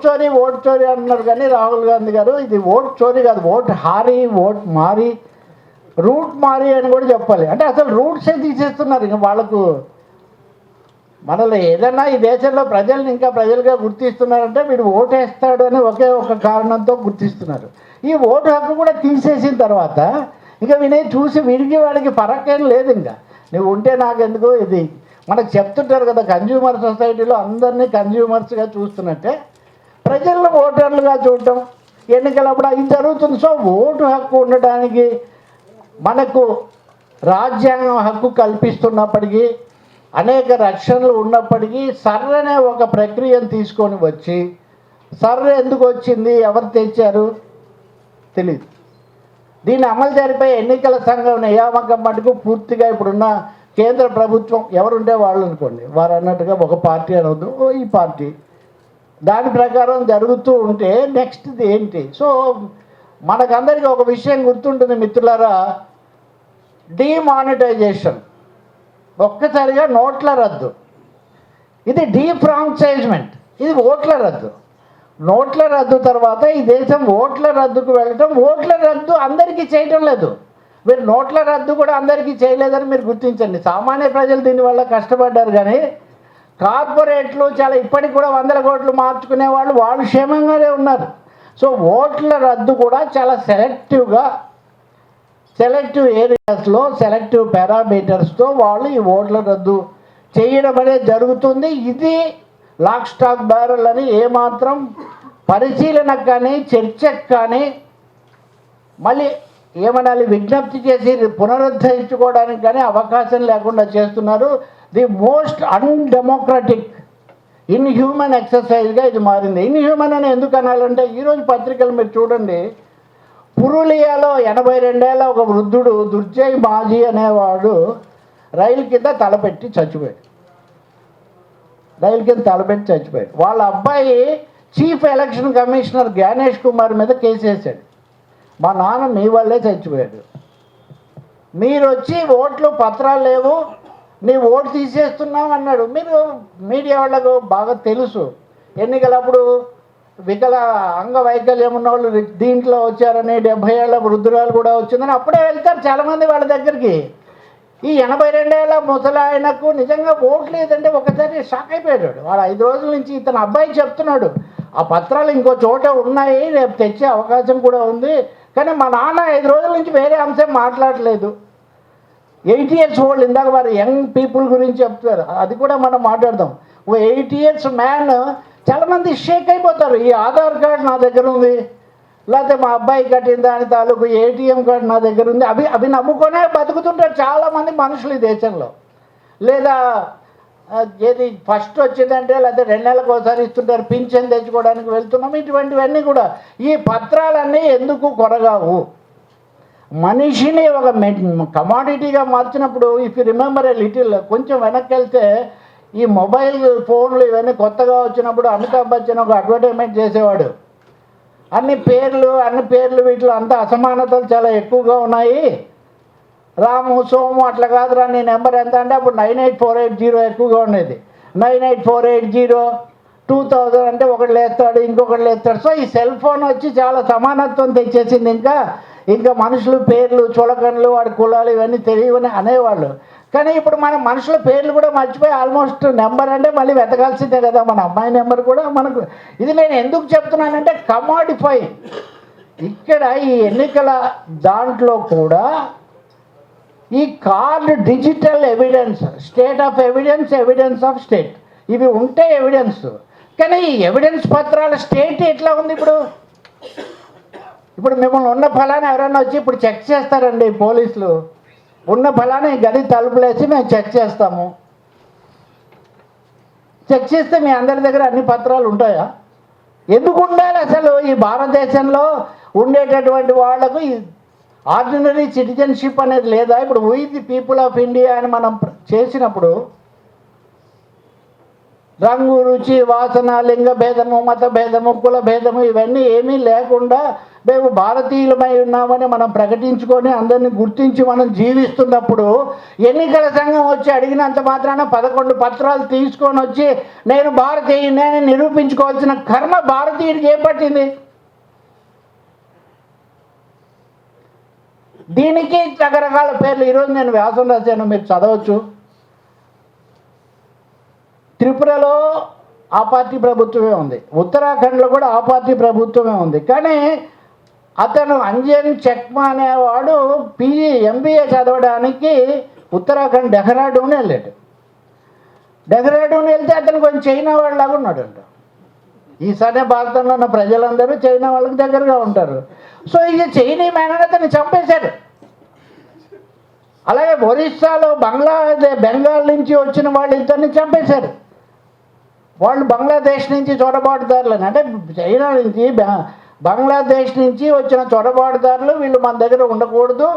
చోరీ అంటున్నారు. కానీ రాహుల్ గాంధీ గారు ఇది ఓటు చోరీ కాదు, ఓటు హారీ, ఓటు మారి, రూట్ మారి అని కూడా చెప్పాలి. అంటే అసలు రూట్సే తీసేస్తున్నారు. ఇంకా వాళ్ళకు మనలో ఏదైనా ఈ దేశంలో ప్రజల్ని ఇంకా ప్రజలుగా గుర్తిస్తున్నారంటే వీడు ఓటేస్తాడు అని ఒకే ఒక కారణంతో గుర్తిస్తున్నారు. ఈ ఓటు హక్కు కూడా తీసేసిన తర్వాత ఇంకా చూసి వాడికి ఫరకేం లేదు. ఇంకా నువ్వు ఉంటే నాకెందుకు, ఇది మనకు చెప్తుంటారు కదా, కన్జ్యూమర్ సొసైటీలో అందరినీ కన్జ్యూమర్స్గా చూస్తున్నట్టే ప్రజలను ఓటర్లుగా చూడటం ఎన్నికలప్పుడు ఇది జరుగుతుంది. సో ఓటు హక్కు ఉండటానికి మనకు రాజ్యాంగం హక్కు కల్పిస్తున్నప్పటికీ, అనేక రక్షణలు ఉన్నప్పటికీ సర్రనే ఒక ప్రక్రియను తీసుకొని వచ్చి, సర్ర ఎందుకు వచ్చింది, ఎవరు తెచ్చారు తెలియదు. దీన్ని అమలు జరిపే ఎన్నికల సంఘం నియామకం మటుకు పూర్తిగా ఇప్పుడున్న కేంద్ర ప్రభుత్వం ఎవరుంటే వాళ్ళు అనుకోండి, వారు అన్నట్టుగా ఒక పార్టీ అనవద్దు, ఈ పార్టీ దాని ప్రకారం జరుగుతూ ఉంటే నెక్స్ట్ ఏంటి? సో మనకందరికీ ఒక విషయం గుర్తుంటుంది మిత్రులారా, డీమానిటైజేషన్, ఒక్కసారిగా నోట్ల రద్దు. ఇది డీఫ్రాంచైజ్మెంట్, ఇది ఓట్ల రద్దు. నోట్ల రద్దు తర్వాత ఈ దేశం ఓట్ల రద్దుకు వెళ్ళటం, ఓట్ల రద్దు అందరికీ చేయటం లేదు. మీరు నోట్ల రద్దు కూడా అందరికీ చేయలేదని మీరు గుర్తించండి. సామాన్య ప్రజలు దీనివల్ల కష్టపడ్డారు, కానీ కార్పొరేట్లు చాలా ఇప్పటికి కూడా 100 కోట్లు మార్చుకునే వాళ్ళు క్షేమంగానే ఉన్నారు. సో ఓట్ల రద్దు కూడా చాలా సెలెక్టివ్ ఏరియాస్లో సెలెక్టివ్ పారామీటర్స్తో వాళ్ళు ఈ ఓట్ల రద్దు చేయడం అనేది జరుగుతుంది. ఇది లాక్ స్టాక్ బ్యారల్ అని ఏమాత్రం పరిశీలనకు కానీ చర్చకు కానీ మళ్ళీ ఏమనాలి విజ్ఞప్తి చేసి పునరుద్ధరించుకోవడానికి కానీ అవకాశం లేకుండా చేస్తున్నారు. ది మోస్ట్ అన్డెమోక్రటిక్ ఇన్హ్యూమన్ ఎక్సర్సైజ్గా ఇది మారింది. ఇన్హ్యూమన్ అని ఎందుకు అనాలంటే ఈరోజు పత్రికలు మీరు చూడండి, పురులియాలో 82 ఒక వృద్ధుడు దుర్జయ్ మాజీ అనేవాడు రైలు కింద తలపెట్టి చచ్చిపోయాడు. వాళ్ళ అబ్బాయి chief election commissioner Gyanesh Kumar మీద కేసు వేశాడు. మా నాన్న మీ వల్లే చచ్చిపోయాడు, మీరు వచ్చి ఓట్లు పత్రాలు లేవు, నీ ఓటు తీసేస్తున్నాం అన్నాడు. మీరు మీడియా వాళ్ళకు బాగా తెలుసు, ఎన్నికలప్పుడు అంగవైకల్యం ఉన్న వాళ్ళు దీంట్లో వచ్చారని, 70 ఏళ్ళ వృద్ధురాలు కూడా వచ్చిందని అప్పుడే వెళ్తారు చాలామంది వాళ్ళ దగ్గరికి. ఈ 82 ముసలాయనకు నిజంగా ఓట్లు లేదంటే ఒకసారి షాక్ అయిపోయాడు. వాడు 5 రోజుల నుంచి ఇతను అబ్బాయి చెప్తున్నాడు, ఆ పత్రాలు ఇంకో చోట ఉన్నాయి, రేపు తెచ్చే అవకాశం కూడా ఉంది, కానీ మా నాన్న 5 రోజుల నుంచి వేరే అంశం మాట్లాడలేదు. 80 years ఓల్డ్, ఇందాక వారు యంగ్ పీపుల్ గురించి చెప్తారు, అది కూడా మనం మాట్లాడదాం. ఓ 80 years మ్యాన్ చాలామంది షేక్ అయిపోతారు. ఈ ఆధార్ కార్డు నా దగ్గర ఉంది, లేకపోతే మా అబ్బాయి కట్టిన దాని తాలూకు ATM కార్డు నా దగ్గర ఉంది, అవి నమ్ముకొనే బతుకుతుంటారు చాలామంది మనుషులు ఈ దేశంలో. లేదా ఏది ఫస్ట్ వచ్చిందంటే లేకపోతే 2 నెలలకు ఒకసారి ఇస్తుంటారు, పింఛన్ తెచ్చుకోవడానికి వెళ్తున్నాం. ఇటువంటివన్నీ కూడా ఈ పత్రాలన్నీ ఎందుకు కొరగావు? మనిషిని ఒక కమాడిటీగా మార్చినప్పుడు, if you remember a little, కొంచెం వెనక్కి వెళ్తే ఈ మొబైల్ ఫోన్లు ఇవన్నీ కొత్తగా వచ్చినప్పుడు అమితాబ్ బచ్చన్ ఒక అడ్వర్టైజ్మెంట్ చేసేవాడు. అన్ని పేర్లు వీటిలో అంతా అసమానతలు చాలా ఎక్కువగా ఉన్నాయి, రాము సోము అట్లా కాదురా, నీ నెంబర్ ఎంత అంటే అప్పుడు 98480 ఎక్కువగా ఉండేది. 98480 2000 అంటే ఒకటి లేస్తాడు, ఇంకొకటి లేస్తాడు. సో ఈ సెల్ ఫోన్ వచ్చి చాలా సమానత్వం తెచ్చేసింది. ఇంకా మనుషులు పేర్లు, చులకనలు, వాడి కులాలు ఇవన్నీ తెలియవని అనేవాళ్ళు. కానీ ఇప్పుడు మన మనుషుల పేర్లు కూడా మర్చిపోయి ఆల్మోస్ట్ నెంబర్ అంటే మళ్ళీ వెతకాల్సిందే కదా, మన అమ్మాయి నెంబర్ కూడా మనకు. ఇది నేను ఎందుకు చెప్తున్నానంటే కమాడిఫై. ఇక్కడ ఈ ఎన్నికల దాంట్లో కూడా ఈ card digital evidence, state of evidence, evidence of state, ఇవి ఉంటే ఎవిడెన్స్. కానీ ఈ ఎవిడెన్స్ పత్రాల స్టేట్ ఎట్లా ఉంది? ఇప్పుడు మిమ్మల్ని ఉన్న ఫలానా ఎవరైనా వచ్చి ఇప్పుడు చెక్ చేస్తారండి పోలీసులు, ఉన్న ఫలానా ఈ గది తలుపులేసి మేము చెక్ చేస్తాము. చెక్ చేస్తే మీ అందరి దగ్గర అన్ని పత్రాలు ఉంటాయా? ఎందుకు ఉండాలి అసలు? ఈ భారతదేశంలో ఉండేటటువంటి వాళ్లకు ఈ ఆర్డినరీ సిటిజన్షిప్ అనేది లేదా? ఇప్పుడు we the people of India అని మనం చేసినప్పుడు రంగు, రుచి, వాసన, లింగ భేదము, మత భేదము, కుల భేదము ఇవన్నీ ఏమీ లేకుండా మేము భారతీయులమై ఉన్నామని మనం ప్రకటించుకొని అందరినీ గుర్తించి మనం జీవిస్తున్నప్పుడు ఎన్నికల సంఘం వచ్చి అడిగినంత మాత్రాన 11 పత్రాలు తీసుకొని వచ్చి నేను భారతీయుని నిరూపించుకోవాల్సిన కర్మ భారతీయుడికి ఏం పట్టింది? దీనికి రకరకాల పేర్లు. ఈరోజు నేను వ్యాసం రాశాను, మీరు చదవచ్చు. త్రిపురలో ఆ పార్టీ ప్రభుత్వమే ఉంది, ఉత్తరాఖండ్లో కూడా ఆ పార్టీ ప్రభుత్వమే ఉంది. కానీ అతను అంజన్ చెక్మా అనేవాడు MBA చదవడానికి ఉత్తరాఖండ్ డెహ్రాడూన్ వెళ్ళాడు. డెహ్రాడూన్ వెళ్తే అతను కొంచెం చైనా వాళ్ళలాగా ఉన్నాడంట. ఈసారి భారతంలో ఉన్న ప్రజలందరూ చైనా వాళ్ళకి దగ్గరగా ఉంటారు. సో ఇక చైనీ మ్యాన్ అతన్ని చంపేశారు. అలాగే ఒరిస్సాలో బెంగాల్ నుంచి వచ్చిన వాళ్ళు ఇద్దరిని చంపేశారు. వాళ్ళు బంగ్లాదేశ్ నుంచి చొరబాటుదారులని, అంటే చైనా నుంచి బంగ్లాదేశ్ నుంచి వచ్చిన చొరబాటుదారులు, వీళ్ళు మన దగ్గర ఉండకూడదు.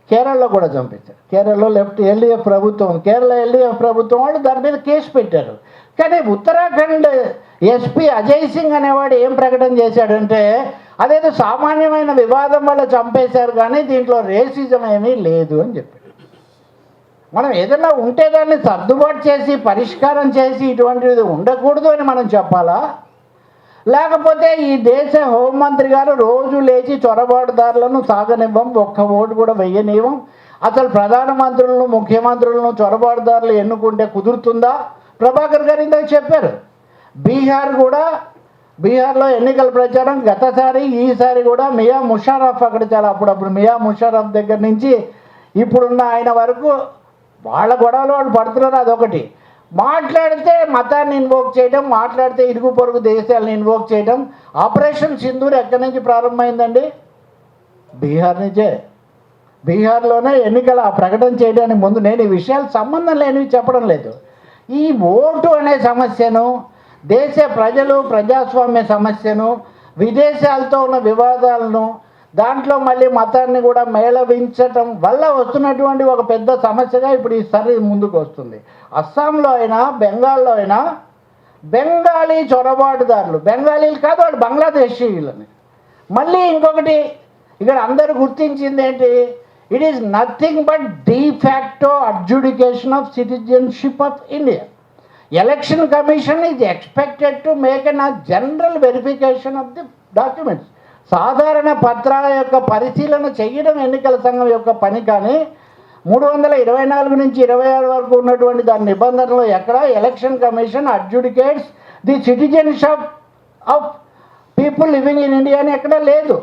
కేరళలో కూడా చంపేశారు. కేరళలో LDF ప్రభుత్వం, కేరళ LDF ప్రభుత్వం వాళ్ళు దాని మీద కేసు పెట్టారు. కానీ ఉత్తరాఖండ్ SP అజయ్ సింగ్ అనేవాడు ఏం ప్రకటన చేశాడంటే అదేదో సామాన్యమైన వివాదం వల్ల చంపేశారు, కానీ దీంట్లో రేసిజం ఏమీ లేదు అని చెప్పాడు. మనం ఏదైనా ఉంటే దాన్ని సర్దుబాటు చేసి పరిష్కారం చేసి ఇటువంటిది ఉండకూడదు అని మనం చెప్పాలా? లేకపోతే ఈ దేశ హోంమంత్రి గారు రోజు లేచి చొరబాటుదారులను సాగనివ్వం, ఒక్క ఓటు కూడా వెయ్యనివ్వం, అసలు ప్రధానమంత్రులను, ముఖ్యమంత్రులను చొరబాటుదారులు ఎన్నుకుంటే కుదురుతుందా? ప్రభాకర్ గారు ఇందాక చెప్పారు. బీహార్లో ఎన్నికల ప్రచారం గతసారి, ఈసారి కూడా మియా ముషారఫ్ అక్కడ అప్పుడప్పుడు మియా ముషారఫ్ దగ్గర నుంచి ఇప్పుడున్న ఆయన వరకు వాళ్ళ గొడవలు వాళ్ళు పడుతున్నారు. అదొకటి. మాట్లాడితే మతాన్ని ఇన్వోక్ చేయడం, మాట్లాడితే ఇరుగు పొరుగు దేశాలను ఇన్వోక్ చేయడం. ఆపరేషన్ సింధూర్ ఎక్కడి నుంచి ప్రారంభమైందండి? బీహార్ నుంచే. బీహార్లోనే ఎన్నికల ప్రకటన చేయడానికి ముందు, నేను ఈ విషయాలు సంబంధం లేనివి చెప్పడం లేదు, ఈ ఓటు అనే సమస్యను, దేశ ప్రజలు ప్రజాస్వామ్య సమస్యను విదేశాలతో ఉన్న వివాదాలను దాంట్లో మళ్ళీ మతాన్ని కూడా మేళవించటం వల్ల వస్తున్నటువంటి ఒక పెద్ద సమస్యగా ఇప్పుడు ఈసారి ముందుకు వస్తుంది. అస్సాంలో అయినా బెంగాల్లో అయినా బెంగాలీ చొరబాటుదారులు, బెంగాలీలు కాదు వాళ్ళు బంగ్లాదేశీయులని. మళ్ళీ ఇంకొకటి ఇక్కడ అందరూ గుర్తించింది ఏంటి, it is nothing but de facto adjudication of citizenship of India. Election commission is expected to make an general verification of the documents. సాధారణ పత్రాల యొక్క పరిశీలన చేయడం ఎన్నికల సంఘం యొక్క పని. కానీ 324 నుంచి 26 వరకు ఉన్నటువంటి దాని నిబంధనలు ఎక్కడ election commission adjudicates the citizenship of people living in India అని ఎక్కడా లేదు.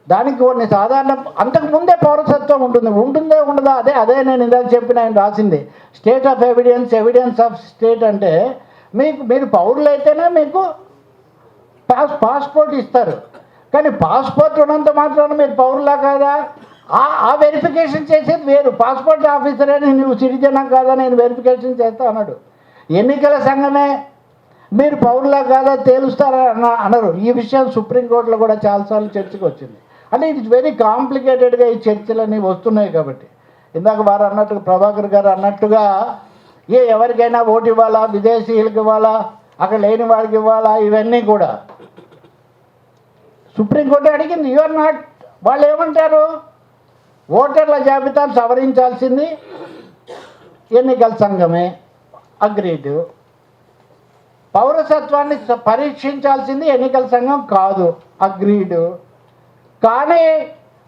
దానికి కొన్ని సాధారణ అంతకుముందే పౌరసత్వం ఉంటుందే ఉండదా? అదే నేను ఇందాక చెప్పిన ఆయన రాసింది state of evidence of state. అంటే మీరు పౌరులైతేనే మీకు పాస్పోర్ట్ ఇస్తారు. కానీ పాస్పోర్ట్ ఉన్నంత మాత్రాన మీరు పౌరులా కాదా? ఆ వెరిఫికేషన్ చేసేది వేరు. పాస్పోర్ట్ ఆఫీసరే నువ్వు సిటిజనా కాదా నేను వెరిఫికేషన్ చేస్తా అన్నాడు. ఎన్నికల సంఘమే మీరు పౌరులా కాదా తేలుస్తారని అనరు. ఈ విషయం సుప్రీంకోర్టులో కూడా చాలాసార్లు చర్చకు వచ్చింది. అంటే ఇట్స్ వెరీ కాంప్లికేటెడ్గా ఈ చర్చలన్నీ వస్తున్నాయి. కాబట్టి ఇందాక వారు అన్నట్టుగా ప్రభాకర్ గారు అన్నట్టుగా ఎవరికైనా ఓటు ఇవ్వాలా, విదేశీయులకు ఇవ్వాలా, అక్కడ లేని వారికి ఇవ్వాలా, ఇవన్నీ కూడా సుప్రీంకోర్టు అడిగింది. యూఆర్ నాట్, వాళ్ళు ఏమంటారు, ఓటర్ల జాబితాను సవరించాల్సింది ఎన్నికల సంఘమే, అగ్రీడ్. పౌరసత్వాన్ని పరీక్షించాల్సింది ఎన్నికల సంఘం కాదు, అగ్రీడ్. కానీ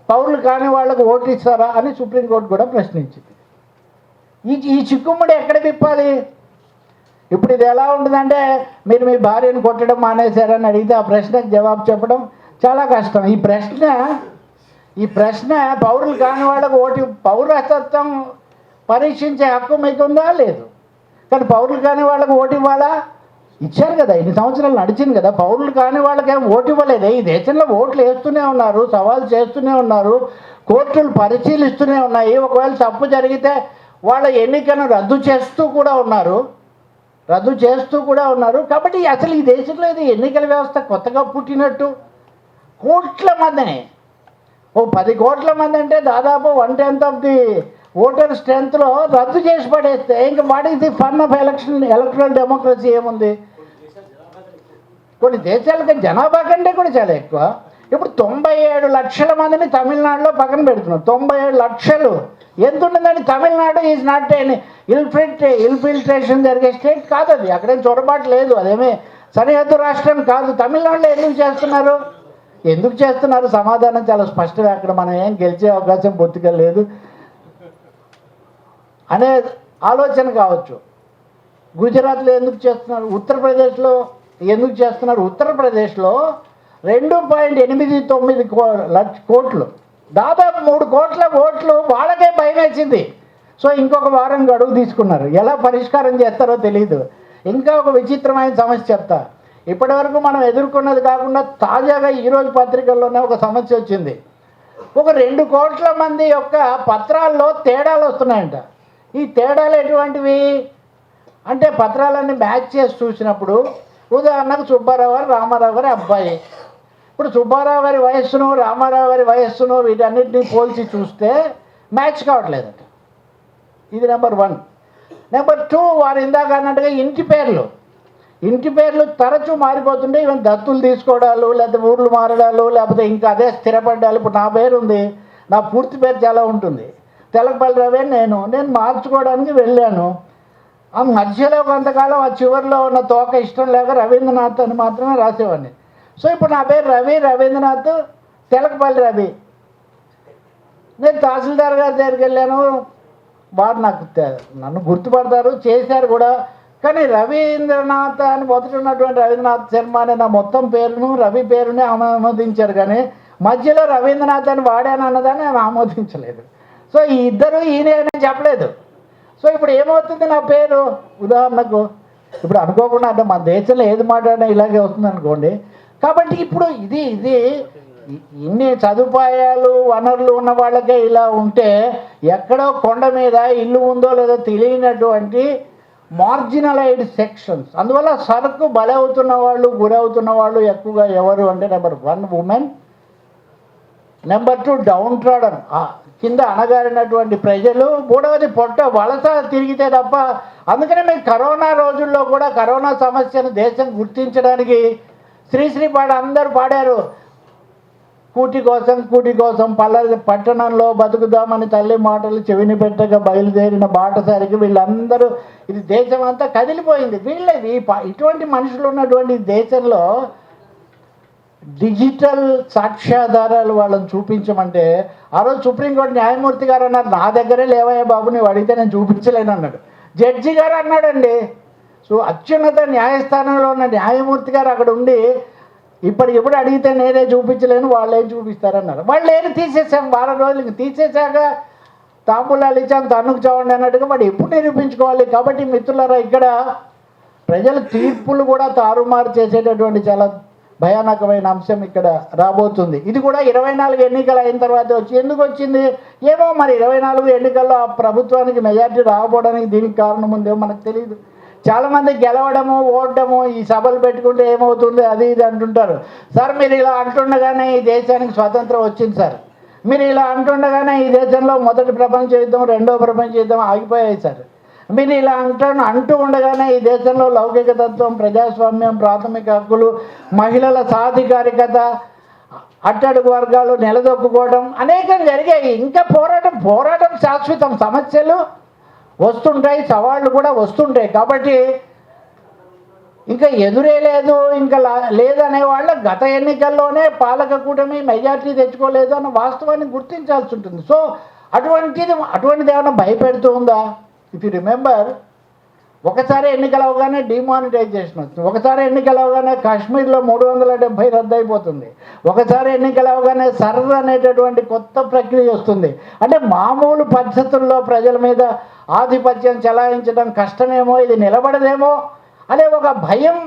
పౌరులు కాని వాళ్ళకు ఓటు ఇస్తారా అని సుప్రీంకోర్టు కూడా ప్రశ్నించింది. ఈ చిక్కుముడి ఎక్కడ తిప్పాలి? ఇప్పుడు ఇది ఎలా ఉంటుందంటే మీరు మీ భార్యను కొట్టడం మానేశారని అడిగితే ఆ ప్రశ్నకు జవాబు చెప్పడం చాలా కష్టం. ఈ ప్రశ్న పౌరులు కాని వాళ్ళకు పౌరసత్వం పరీక్షించే హక్కు మీకు ఉందా? లేదు. కానీ పౌరులు కాని వాళ్ళకు ఓటు ఇవ్వాలా? ఇచ్చారు కదా, ఇన్ని సంవత్సరాలు నడిచింది కదా. పౌరులు కాని వాళ్ళకేం ఓటు ఇవ్వలేదే. ఈ దేశంలో ఓట్లు వేస్తూనే ఉన్నారు, సవాల్ చేస్తూనే ఉన్నారు, కోర్టులు పరిశీలిస్తూనే ఉన్నాయి. ఒకవేళ తప్పు జరిగితే వాళ్ళ ఎన్నికను రద్దు చేస్తూ కూడా ఉన్నారు. కాబట్టి అసలు ఈ దేశంలో ఇది ఎన్నికల వ్యవస్థ కొత్తగా పుట్టినట్టు కోట్ల మందిని 10 కోట్ల మంది అంటే దాదాపు 1/10 ఆఫ్ ది ఓటర్ స్ట్రెంత్లో రద్దు చేసి పడేస్తే ఇంకా what is the fun of electoral democracy ఏముంది? కొన్ని దేశాలకి జనాభా కంటే కూడా చాలా ఎక్కువ. ఇప్పుడు 97 లక్షల మందిని తమిళనాడులో పక్కన పెడుతున్నారు. 97 లక్షలు ఎంత ఉంటుందని? Tamil Nadu is not an infiltration జరిగే స్టేట్ కాదు అది. అక్కడేం చొరబాటు లేదు, అదేమీ సరిహద్దు రాష్ట్రం కాదు. తమిళనాడులో ఎందుకు చేస్తున్నారు? సమాధానం చాలా స్పష్టంగా, అక్కడ మనం ఏం గెలిచే అవకాశం బొత్తిగా లేదు అనే ఆలోచన కావచ్చు. గుజరాత్లో ఎందుకు చేస్తున్నారు? ఉత్తరప్రదేశ్లో ఎందుకు చేస్తున్నారు? ఉత్తరప్రదేశ్లో 2.89 కోట్లు, దాదాపు 3 కోట్ల ఓట్లు వాళ్ళకే భయం వేసింది. సో ఇంకొక వారం గడువు తీసుకున్నారు. ఎలా పరిష్కారం చేస్తారో తెలియదు. ఇంకా ఒక విచిత్రమైన సమస్య చెప్తా. ఇప్పటివరకు మనం ఎదుర్కొన్నది కాకుండా తాజాగా ఈరోజు పత్రికల్లోనే ఒక సమస్య వచ్చింది. ఒక 2 కోట్ల మంది యొక్క పత్రాల్లో తేడాలు వస్తున్నాయంట. ఈ తేడాలు ఎటువంటివి అంటే పత్రాలన్నీ మ్యాచ్ చేసి చూసినప్పుడు ఉదాహరణకు సుబ్బారావు గారు రామారావు గారి అబ్బాయి. ఇప్పుడు సుబ్బారావు గారి వయస్సును రామారావు గారి వయస్సును వీటన్నిటిని పోల్చి చూస్తే మ్యాచ్ కావట్లేదట. ఇది నెంబర్ 1. నెంబర్ 2, వారు ఇందాక అన్నట్టుగా ఇంటి పేర్లు తరచూ మారిపోతుంటే ఈవెన్ దత్తులు తీసుకోవడాలు, లేకపోతే ఊర్లు మారడాలు, లేకపోతే ఇంకా అదే స్థిరపడ్డాలు. ఇప్పుడు నా పేరు ఉంది, నా పూర్తి పేరు చాలా ఉంటుంది, తెలకపల్లి రవి నేను మార్చుకోవడానికి వెళ్ళాను. ఆ మధ్యలో కొంతకాలం ఆ చివరిలో ఉన్న తోక ఇష్టం లేక రవీంద్రనాథ్ అని మాత్రమే రాసేవాడిని. సో ఇప్పుడు నా పేరు రవీంద్రనాథ్ తెలకపల్లి రవి. నేను తహసీల్దార్ గారి దగ్గరికి వెళ్ళాను, వారు నన్ను గుర్తుపడతారు, చేశారు కూడా. కానీ రవీంద్రనాథ్ అని మొదటి ఉన్నటువంటి రవీంద్రనాథ్ శర్మ అనే నా మొత్తం పేరును రవి పేరుని ఆమోదించారు. కానీ మధ్యలో రవీంద్రనాథ్ అని వాడాను అన్నదాన్ని ఆయన ఆమోదించలేదు. సో ఈ ఇద్దరు ఈయన చెప్పలేదు. సో ఇప్పుడు ఏమవుతుంది నా పేరు? ఉదాహరణకు ఇప్పుడు అనుకోకుండా అంటే మన దేశంలో ఏది మాట్లాడినా ఇలాగే వస్తుంది అనుకోండి. కాబట్టి ఇప్పుడు ఇది ఇన్ని సదుపాయాలు వనరులు ఉన్న వాళ్ళకే ఇలా ఉంటే ఎక్కడో కొండ మీద ఇల్లు ఉందో లేదో తెలియనటువంటి మార్జినలైజ్డ్ సెక్షన్స్. అందువల్ల సరుకు బలవుతున్న వాళ్ళు, గురవుతున్న వాళ్ళు ఎక్కువగా ఎవరు అంటే number 1 women, number 2 down trodden, కింద అణగారినటువంటి ప్రజలు, మూడవది పొట్ట వలస తిరిగితే తప్ప. అందుకనే మీకు కరోనా రోజుల్లో కూడా కరోనా సమస్యను దేశం గుర్తించడానికి శ్రీశ్రీపాడు అందరూ పాడారు. కూటి కోసం పట్టణంలో బతుకుదామని తల్లి మాటలు చెవిని పెట్టగా బయలుదేరిన బాటసారికి వీళ్ళందరూ, ఇది దేశం అంతా కదిలిపోయింది. వీళ్ళది ఇటువంటి మనుషులు ఉన్నటువంటి దేశంలో డిజిటల్ సాక్ష్యాధారాలు వాళ్ళని చూపించమంటే ఆ రోజు సుప్రీంకోర్టు న్యాయమూర్తి గారు అన్నారు, నా దగ్గరే లేవయ్యా బాబు, నువ్వు అడిగితే నేను చూపించలేను అన్నాడు. జడ్జి గారు అన్నాడండి. సో అత్యున్నత న్యాయస్థానంలో ఉన్న న్యాయమూర్తి గారు అక్కడ ఉండి ఎప్పుడు అడిగితే నేనే చూపించలేను, వాళ్ళు ఏం చూపిస్తారన్నారు. వాళ్ళు ఏది తీసేసాం, వారం రోజులకి తీసేసాక తాంబూలాలు ఇచ్చాం తన్నుకు చావండి అన్నట్టుగా వాడు ఎప్పుడు నిరూపించుకోవాలి. కాబట్టి మిత్రులారా, ఇక్కడ ప్రజల తీర్పులు కూడా తారుమారు చేసేటటువంటి చాలా భయానకమైన అంశం ఇక్కడ రాబోతుంది. ఇది కూడా 24 ఎన్నికలు అయిన తర్వాత ఎందుకు వచ్చింది ఏమో మరి. 24 ఎన్నికల్లో ఆ ప్రభుత్వానికి మెజార్టీ రాకపోవడానికి దీనికి కారణం ఉందేమో మనకు తెలియదు. చాలామంది గెలవడము, ఓడము, ఈ సభలు పెట్టుకుంటే ఏమవుతుంది అది ఇది అంటుంటారు. సార్ మీరు ఇలా అంటుండగానే ఈ దేశానికి స్వాతంత్రం వచ్చింది సార్. మీరు ఇలా అంటుండగానే ఈ దేశంలో మొదటి ప్రపంచ యుద్ధం, రెండో ప్రపంచ యుద్ధం ఆగిపోయాయి సార్. మీరు ఇలా అంటూ ఉండగానే ఈ దేశంలో లౌకిక తత్వం, ప్రజాస్వామ్యం, ప్రాథమిక హక్కులు, మహిళల సాధికారికత, అట్టడుగు వర్గాలు నిలదొక్కుకోవడం అనేకం జరిగాయి. ఇంకా పోరాటం శాశ్వతం. సమస్యలు వస్తుంటాయి, సవాళ్ళు కూడా వస్తుంటాయి. కాబట్టి ఇంకా ఎదురే లేదు, ఇంకా లేదనే వాళ్ళ గత ఎన్నికల్లోనే పాలక కూటమి మెజార్టీ తెచ్చుకోలేదు అన్న వాస్తవాన్ని గుర్తించాల్సి ఉంటుంది. సో అటువంటిది ఏమైనా భయపెడుతూ ఉందా? ఇఫ్ యూ రిమెంబర్, ఒకసారి ఎన్నికలు అవగానే డిమానిటైజేషన్ వస్తుంది, ఒకసారి ఎన్నికలు అవగానే కాశ్మీర్లో 370 రద్దు అయిపోతుంది, ఒకసారి ఎన్నికలు అవగానే సర్వ్ అనేటటువంటి కొత్త ప్రక్రియ వస్తుంది. అంటే మామూలు పద్ధతుల్లో ప్రజల మీద ఆధిపత్యం చెలాయించడం కష్టమేమో, ఇది నిలబడదేమో అనే ఒక భయం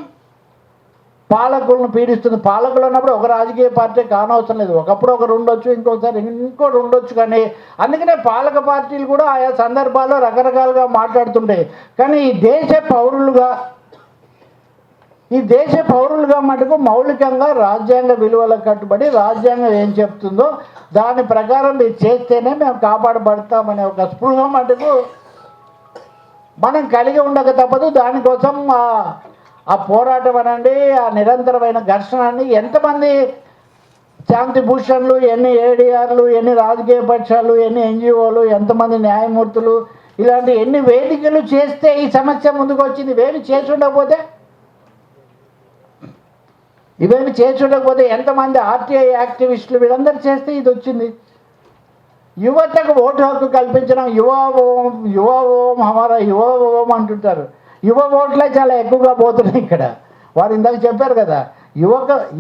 పాలకులను పీడిస్తుంది. పాలకులు ఉన్నప్పుడు ఒక రాజకీయ పార్టీ కానవసరం లేదు, ఒకప్పుడు ఒకరు ఉండొచ్చు, ఇంకోసారి ఇంకోటి ఉండొచ్చు. కానీ అందుకనే పాలక పార్టీలు కూడా ఆయా సందర్భాల్లో రకరకాలుగా మాట్లాడుతుంటాయి. కానీ ఈ దేశ పౌరులుగా మటుకు మౌలికంగా రాజ్యాంగ విలువలకు కట్టుబడి రాజ్యాంగం ఏం చెప్తుందో దాని ప్రకారం మీరు చేస్తేనే మేము కాపాడబడతామనే ఒక స్పృహ మటుకు మనం కలిగి ఉండక తప్పదు. దానికోసం ఆ పోరాటం అనండి, ఆ నిరంతరమైన ఘర్షణ అండి, ఎంతమంది శాంతి భూషణ్లు, ఎన్ని ఏడీఆర్లు, ఎన్ని రాజకీయ పక్షాలు, ఎన్ని ఎన్జిఓలు, ఎంతమంది న్యాయమూర్తులు, ఇలాంటి ఎన్ని వేదికలు చేస్తే ఈ సమస్య ముందుకు వచ్చింది. ఇవేమి చేసి ఉండకపోతే ఎంతమంది ఆర్టీఐ యాక్టివిస్టులు వీళ్ళందరూ చేస్తే ఇది వచ్చింది. యువతకు ఓటు హక్కు కల్పించడం, యువ ఓం హమారా యువ ఓం అంటుంటారు. యువ ఓట్లే చాలా ఎక్కువగా పోతున్నాయి ఇక్కడ. వారు ఇందాక చెప్పారు కదా,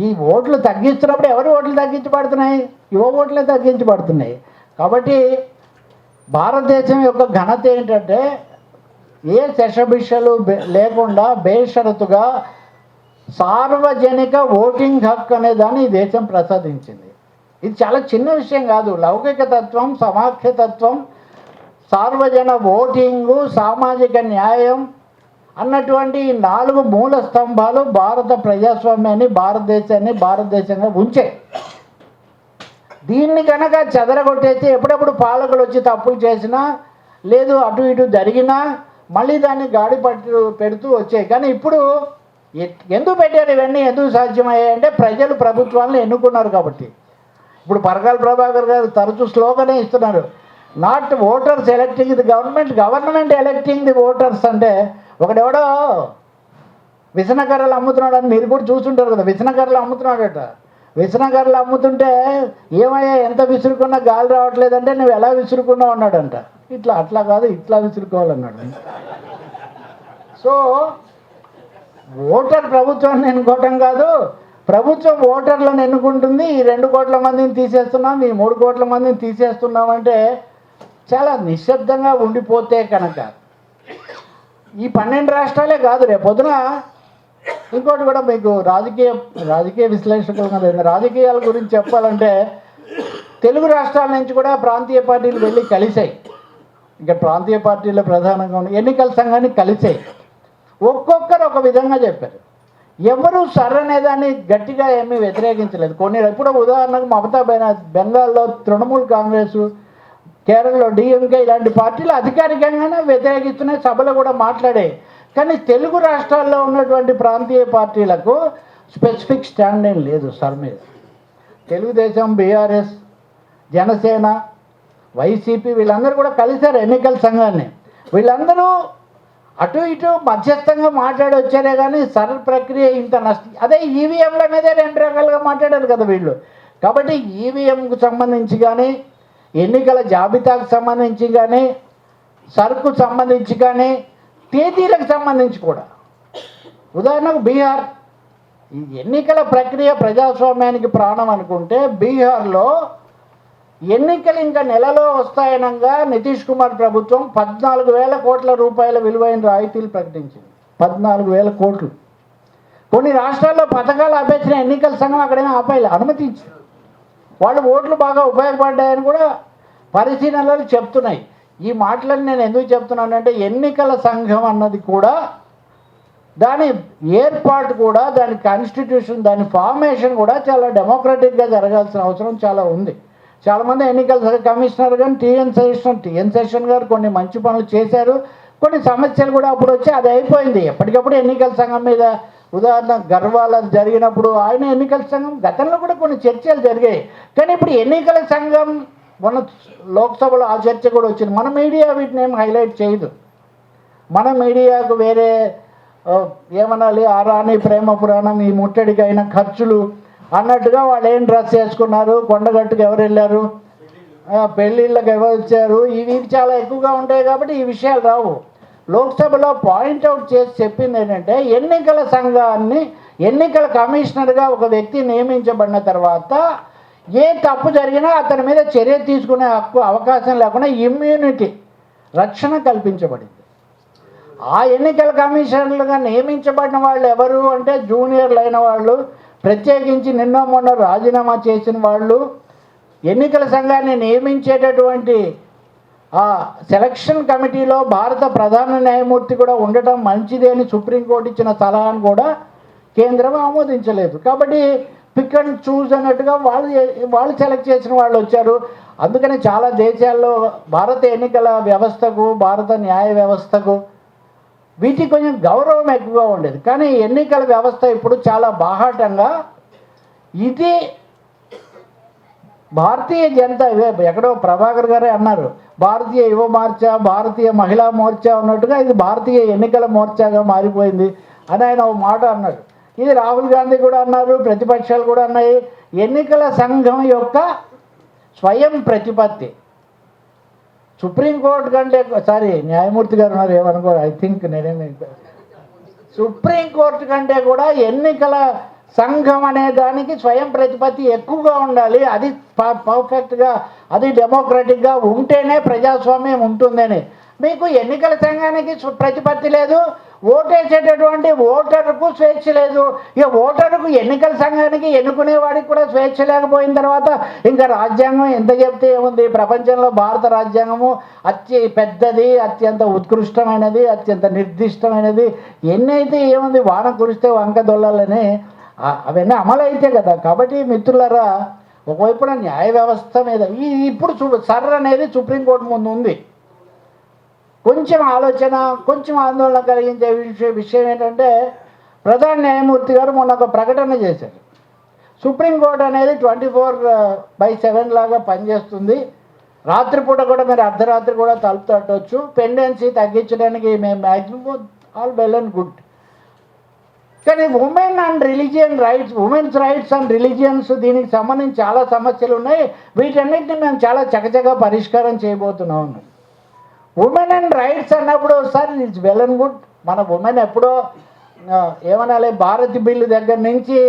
ఈ ఓట్లు తగ్గిస్తున్నప్పుడు ఎవరి ఓట్లు తగ్గించబడుతున్నాయి? యువ ఓట్లే తగ్గించబడుతున్నాయి. కాబట్టి భారతదేశం యొక్క ఘనత ఏంటంటే ఏ శషభిషలు లేకుండా బేషరతుగా సార్వజనిక ఓటింగ్ హక్కు అనే దాన్ని ఈ దేశం ప్రసాదించింది. ఇది చాలా చిన్న విషయం కాదు. లౌకిక తత్వం, సమాఖ్యతత్వం, సార్వజన ఓటింగు, సామాజిక న్యాయం అన్నటువంటి 4 మూల స్తంభాలు భారత ప్రజాస్వామ్యాన్ని, భారతదేశంగా ఉంచాయి. దీన్ని కనుక చెదరగొట్టేసి ఎప్పుడెప్పుడు పాలకులు వచ్చి తప్పులు చేసినా, లేదు అటు ఇటు జరిగినా మళ్ళీ దాన్ని గాడి పెడుతూ వచ్చాయి. కానీ ఇప్పుడు ఎందుకు పెట్టారు ఇవన్నీ, ఎందుకు సాధ్యమయ్యాయి అంటే ప్రజలు ప్రభుత్వాలను ఎన్నుకున్నారు కాబట్టి. ఇప్పుడు పరకాల ప్రభాకర్ గారు తరచూ స్లోగనే ఇస్తున్నారు, not voters electing the government electing the voters. అంటే ఒకడెవడో విసనకర్రలు అమ్ముతున్నాడు అని మీరు కూడా చూస్తుంటారు కదా, విసనకర్రలు అమ్ముతున్నాడట. విసనకర్రలు అమ్ముతుంటే ఏమయ్యా ఎంత విసురుకున్నా గాలి రావట్లేదంటే నువ్వు ఎలా విసురుకున్నావు అన్నాడంట. అట్లా కాదు, ఇట్లా విసురుకోవాలన్నాడు. సో ఓటర్ ప్రభుత్వాన్ని ఎన్నుకోవటం కాదు, ప్రభుత్వం ఓటర్లను ఎన్నుకుంటుంది. ఈ 2 కోట్ల మందిని తీసేస్తున్నాం, ఈ 3 కోట్ల మందిని తీసేస్తున్నాం అంటే చాలా నిశ్శబ్దంగా ఉండిపోతే కనుక ఈ 12 రాష్ట్రాలే కాదు, రేపొద్దున ఇంకోటి కూడా మీకు రాజకీయ విశ్లేషకులు రాజకీయాల గురించి చెప్పాలంటే తెలుగు రాష్ట్రాల నుంచి కూడా ప్రాంతీయ పార్టీలు వెళ్ళి కలిశాయి. ఇంకా ప్రాంతీయ పార్టీల ప్రధానంగా ఉన్న ఎన్నికల సంఘాన్ని కలిసాయి. ఒక్కొక్కరు ఒక విధంగా చెప్పారు. ఎవరు సర్ అనేదాన్ని గట్టిగా ఏమీ వ్యతిరేకించలేదు. కొన్ని ఇప్పుడు ఉదాహరణకు మమతా బెనర్జీ బెంగాల్లో తృణమూల్ కాంగ్రెస్, కేరళలో డిఎంకే ఇలాంటి పార్టీలు అధికారికంగానే వ్యతిరేకిస్తున్నాయి, సభలో కూడా మాట్లాడే. కానీ తెలుగు రాష్ట్రాల్లో ఉన్నటువంటి ప్రాంతీయ పార్టీలకు స్పెసిఫిక్ స్టాండ్ ఏం లేదు సార్ మీద. తెలుగుదేశం, బీఆర్ఎస్, జనసేన, వైసీపీ వీళ్ళందరూ కూడా కలిశారు ఎన్నికల సంఘాన్ని. వీళ్ళందరూ అటు ఇటు మధ్యస్థంగా మాట్లాడి వచ్చారే కానీ సరళ ప్రక్రియ ఇంత అదే ఈవీఎంల మీదే 2 రకాలుగా మాట్లాడారు కదా వీళ్ళు. కాబట్టి ఈవీఎంకు సంబంధించి కానీ, ఎన్నికల జాబితాకు సంబంధించి కానీ, సరుకు సంబంధించి కానీ, తేదీలకు సంబంధించి కూడా. ఉదాహరణకు బీహార్, ఈ ఎన్నికల ప్రక్రియ ప్రజాస్వామ్యానికి ప్రాణం అనుకుంటే బీహార్లో ఎన్నికలు ఇంకా నెలలో వస్తాయనగా నితీష్ కుమార్ ప్రభుత్వం 14,000 కోట్ల రూపాయల విలువైన రాయితీలు ప్రకటించింది. 14,000 కోట్లు. కొన్ని రాష్ట్రాల్లో పథకాలు ఆపేసిన ఎన్నికల సంఘం అక్కడేమో ఆపాలి, అనుమతించింది. వాళ్ళు ఓట్లు బాగా ఉపయోగపడ్డాయని కూడా పరిశీలనలు చెప్తున్నాయి. ఈ మాటలను నేను ఎందుకు చెప్తున్నానంటే ఎన్నికల సంఘం అన్నది కూడా దాని ఏర్పాటు కూడా, దాని కాన్స్టిట్యూషన్, దాని ఫార్మేషన్ కూడా చాలా డెమోక్రటిక్గా జరగాల్సిన అవసరం చాలా ఉంది. చాలామంది ఎన్నికల కమిషనర్ కానీ టీఎన్ శేషన్ గారు కొన్ని మంచి పనులు చేశారు. కొన్ని సమస్యలు కూడా అప్పుడు వచ్చి అది అయిపోయింది. ఎప్పటికప్పుడు ఎన్నికల సంఘం మీద ఉదాహరణ గర్వాల జరిగినప్పుడు ఆయన ఎన్నికల సంఘం గతంలో కూడా కొన్ని చర్చలు జరిగాయి. కానీ ఇప్పుడు ఎన్నికల సంఘం మన లోక్సభలో ఆ చర్చ కూడా వచ్చింది. మన మీడియా వీటిని ఏం హైలైట్ చేయదు. మన మీడియాకు వేరే ఏమనాలి, ఆ రాణి ప్రేమ పురాణం, ఈ ముట్టడికి అయిన ఖర్చులు అన్నట్టుగా వాళ్ళు ఏం డ్రెస్ వేసుకున్నారు, కొండగట్టుకు ఎవరు వెళ్ళారు, పెళ్ళిళ్ళకి ఎవరు వచ్చారు, ఇవి చాలా ఎక్కువగా ఉంటాయి. కాబట్టి ఈ విషయాలు రావు. లోక్సభలో పాయింట్అవుట్ చేసి చెప్పింది ఏంటంటే ఎన్నికల సంఘాన్ని, ఎన్నికల కమిషనర్గా ఒక వ్యక్తి నియమించబడిన తర్వాత ఏ తప్పు జరిగినా అతని మీద చర్య తీసుకునే హక్కు, అవకాశం లేకుండా ఇమ్యూనిటీ, రక్షణ కల్పించబడింది. ఆ ఎన్నికల కమిషనర్లుగా నియమించబడిన వాళ్ళు ఎవరు అంటే జూనియర్లు అయిన వాళ్ళు, ప్రత్యేకించి నిన్న మొన్న రాజీనామా చేసిన వాళ్ళు, ఎన్నికల సంఘాన్ని నియమించేటటువంటి ఆ సెలక్షన్ కమిటీలో భారత ప్రధాన న్యాయమూర్తి కూడా ఉండటం మంచిది అని సుప్రీంకోర్టు ఇచ్చిన సలహాను కూడా కేంద్రం ఆమోదించలేదు. కాబట్టి పిక్ అండ్ చూజ్ అన్నట్టుగా వాళ్ళు సెలెక్ట్ చేసిన వాళ్ళు వచ్చారు. అందుకని చాలా దేశాల్లో భారత ఎన్నికల వ్యవస్థకు, భారత న్యాయ వ్యవస్థకు వీటికి కొంచెం గౌరవం ఎక్కువగా ఉండేది. కానీ ఎన్నికల వ్యవస్థ ఇప్పుడు చాలా బాహాటంగా ఇది భారతీయ జనతా, ఎక్కడో ప్రభాకర్ గారే అన్నారు, భారతీయ యువ మోర్చా, భారతీయ మహిళా మోర్చా ఉన్నట్టుగా ఇది భారతీయ ఎన్నికల మోర్చాగా మారిపోయింది అని ఆయన ఒక మాట అన్నాడు. ఇది రాహుల్ గాంధీ కూడా అన్నారు, ప్రతిపక్షాలు కూడా అన్నాయి. ఎన్నికల సంఘం యొక్క స్వయం ప్రతిపత్తి సుప్రీంకోర్టు కంటే, సారీ న్యాయమూర్తి గారు ఉన్నారు, ఏమనుకో, ఐ థింక్ నేనేమి, సుప్రీంకోర్టు కంటే కూడా ఎన్నికల సంఘం అనే దానికి స్వయం ప్రతిపత్తి ఎక్కువగా ఉండాలి. అది పర్ఫెక్ట్గా, అది డెమోక్రటిక్గా ఉంటేనే ప్రజాస్వామ్యం ఉంటుందని. మీకు ఎన్నికల సంఘానికి ప్రతిపత్తి లేదు, ఓటేసేటటువంటి ఓటరుకు స్వేచ్ఛ లేదు. ఇక ఓటరుకు, ఎన్నికల సంఘానికి, ఎన్నుకునేవాడికి కూడా స్వేచ్ఛ లేకపోయిన తర్వాత ఇంకా రాజ్యాంగం ఎంత చెప్తే ఏముంది? ప్రపంచంలో భారత రాజ్యాంగము అతి పెద్దది, అత్యంత ఉత్కృష్టమైనది, అత్యంత నిర్దిష్టమైనది. ఎన్నైతే ఏముంది? వాన కురిస్తే వంక దొల్లాలని అవన్నీ అమలైతే కదా. కాబట్టి మిత్రులారా, ఒకవైపున న్యాయ వ్యవస్థ మీద ఇప్పుడు చూడు, సర్ అనేది సుప్రీంకోర్టు ముందు ఉంది. కొంచెం ఆలోచన, కొంచెం ఆందోళన కలిగించే విషయం ఏంటంటే ప్రధాన న్యాయమూర్తి గారు మొన్న ఒక ప్రకటన చేశారు. సుప్రీంకోర్టు అనేది 24/7 లాగా పనిచేస్తుంది. రాత్రిపూట కూడా మీరు అర్ధరాత్రి కూడా తలుపు తట్టవచ్చు. పెండెన్సీ తగ్గించడానికి మేము maximum all well and good. కానీ women and religion rights, women's rights and religions, దీనికి సంబంధించి చాలా సమస్యలు ఉన్నాయి. వీటన్నిటిని మేము చాలా చకచకా పరిష్కారం చేయబోతున్నాం. ఉమెన్ అండ్ రైట్స్ అన్నప్పుడు sir it's well and good. మన ఉమెన్ ఎప్పుడో ఏమనాలి, భారత్ బిల్లు దగ్గర నుంచి,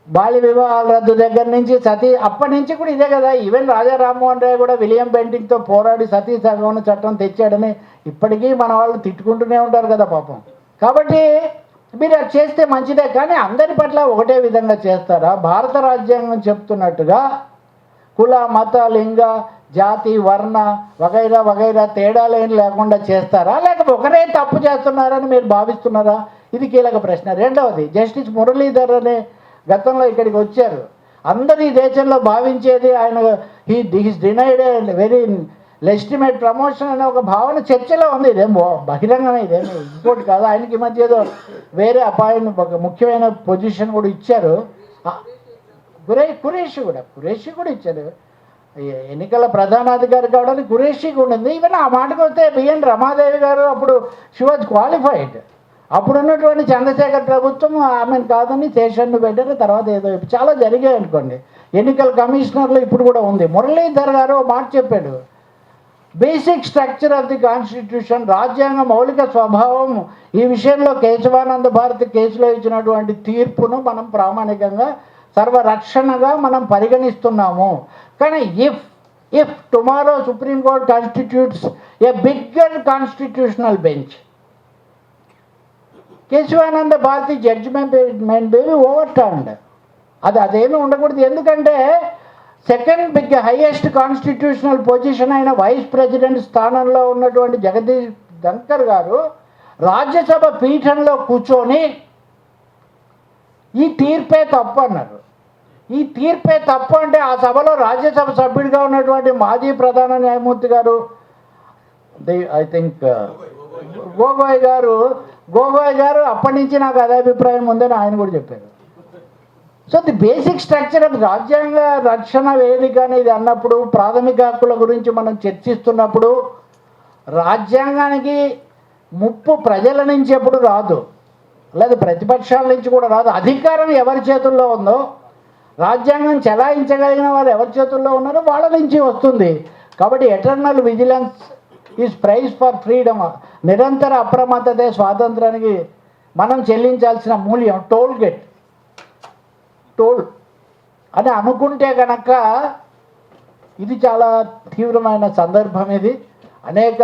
బాల్య వివాహాల రద్దు దగ్గర నుంచి, సతీ అప్పటి నుంచి కూడా ఇదే కదా. ఈవెన్ రాజా రామ్మోహన్ రాయ్ కూడా విలియం బెంటింగ్తో పోరాడి సతీ సహగమన చట్టం తెచ్చాడని ఇప్పటికీ మన వాళ్ళు తిట్టుకుంటూనే ఉంటారు కదా పాపం. కాబట్టి మీరు అది చేస్తే మంచిదే, కానీ అందరి పట్ల ఒకటే విధంగా చేస్తారా? భారత రాజ్యాంగం చెప్తున్నట్టుగా కుల, మత, లింగ జాతి వర్ణ వగైరా వగైరా తేడాలేం లేకుండా చేస్తారా, లేకపోతే ఒకరే తప్పు చేస్తున్నారని మీరు భావిస్తున్నారా? ఇది కీలక ప్రశ్న. రెండవది, జస్టిస్ మురళీధర్ అనే గతంలో ఇక్కడికి వచ్చారు. అందరూ ఈ దేశంలో భావించేది ఆయన he's denied very legitimate promotion అనే ఒక భావన చర్చలో ఉంది. ఇదేమో బహిరంగమే, ఇదేమో ఇంకోటి కాదు. ఆయనకి ఈ మధ్య ఏదో వేరే అపాయింట్ ఒక ముఖ్యమైన పొజిషన్ కూడా ఇచ్చారు. కురేషి కూడా ఇచ్చారు. ఎన్నికల ప్రధానాధికారి కావడానికి కురేషికి ఉండింది. ఈవెన్ ఆ మాటకు వస్తే బిఎన్ రమాదేవి గారు అప్పుడు షీ వాజ్ క్వాలిఫైడ్. అప్పుడున్నటువంటి చంద్రశేఖర్ ప్రభుత్వం ఆమెను కాదని శేషన్ను పెట్టారు. తర్వాత ఏదో చాలా జరిగాయి అనుకోండి. ఎన్నికల కమిషనర్లు ఇప్పుడు కూడా ఉంది. మురళీధర్ గారు మాట చెప్పాడు, basic structure of the constitution, రాజ్యాంగ మౌలిక స్వభావం ఈ విషయంలో కేశవానంద భారతి కేసులో ఇచ్చినటువంటి తీర్పును మనం ప్రామాణికంగా సర్వరక్షణగా మనం పరిగణిస్తున్నాము. కానీ if tomorrow supreme court constitutes a bigger constitutional bench, Kesavananda Bharati judgement be overturned. అదేమీ ఉండకూడదు. ఎందుకంటే సెకండ్ హైయెస్ట్ కాన్స్టిట్యూషనల్ పొజిషన్ అయిన వైస్ ప్రెసిడెంట్ స్థానంలో ఉన్నటువంటి జగదీష్ ధన్కర్ గారు రాజ్యసభ పీఠంలో కూర్చొని ఈ తీర్పే తప్పు అన్నారు. ఈ తీర్పే తప్పు అంటే ఆ సభలో రాజ్యసభ సభ్యుడిగా ఉన్నటువంటి మాజీ ప్రధాన న్యాయమూర్తి గారు ఐ థింక్ గోగోయ్ గారు అప్పటి నుంచి నాకు అదే అభిప్రాయం ఉందని ఆయన కూడా చెప్పారు. So the basic structure of రాజ్యాంగ రక్షణ వేదిక అనేది అన్నప్పుడు, ప్రాథమిక హక్కుల గురించి మనం చర్చిస్తున్నప్పుడు రాజ్యాంగానికి ముప్పు ప్రజల నుంచి ఎప్పుడు రాదు, లేదా ప్రతిపక్షాల నుంచి కూడా రాదు. అధికారం ఎవరి చేతుల్లో ఉందో, రాజ్యాంగం చెలాయించగలిగిన వారు ఎవరి చేతుల్లో ఉన్నారో వాళ్ళ నుంచి వస్తుంది. కాబట్టి eternal vigilance is price for freedom. నిరంతర అప్రమత్తతే స్వాతంత్రానికి మనం చెల్లించాల్సిన మూల్యం. టోల్ అని అనుకుంటే కనుక ఇది చాలా తీవ్రమైన సందర్భం. ఇది అనేక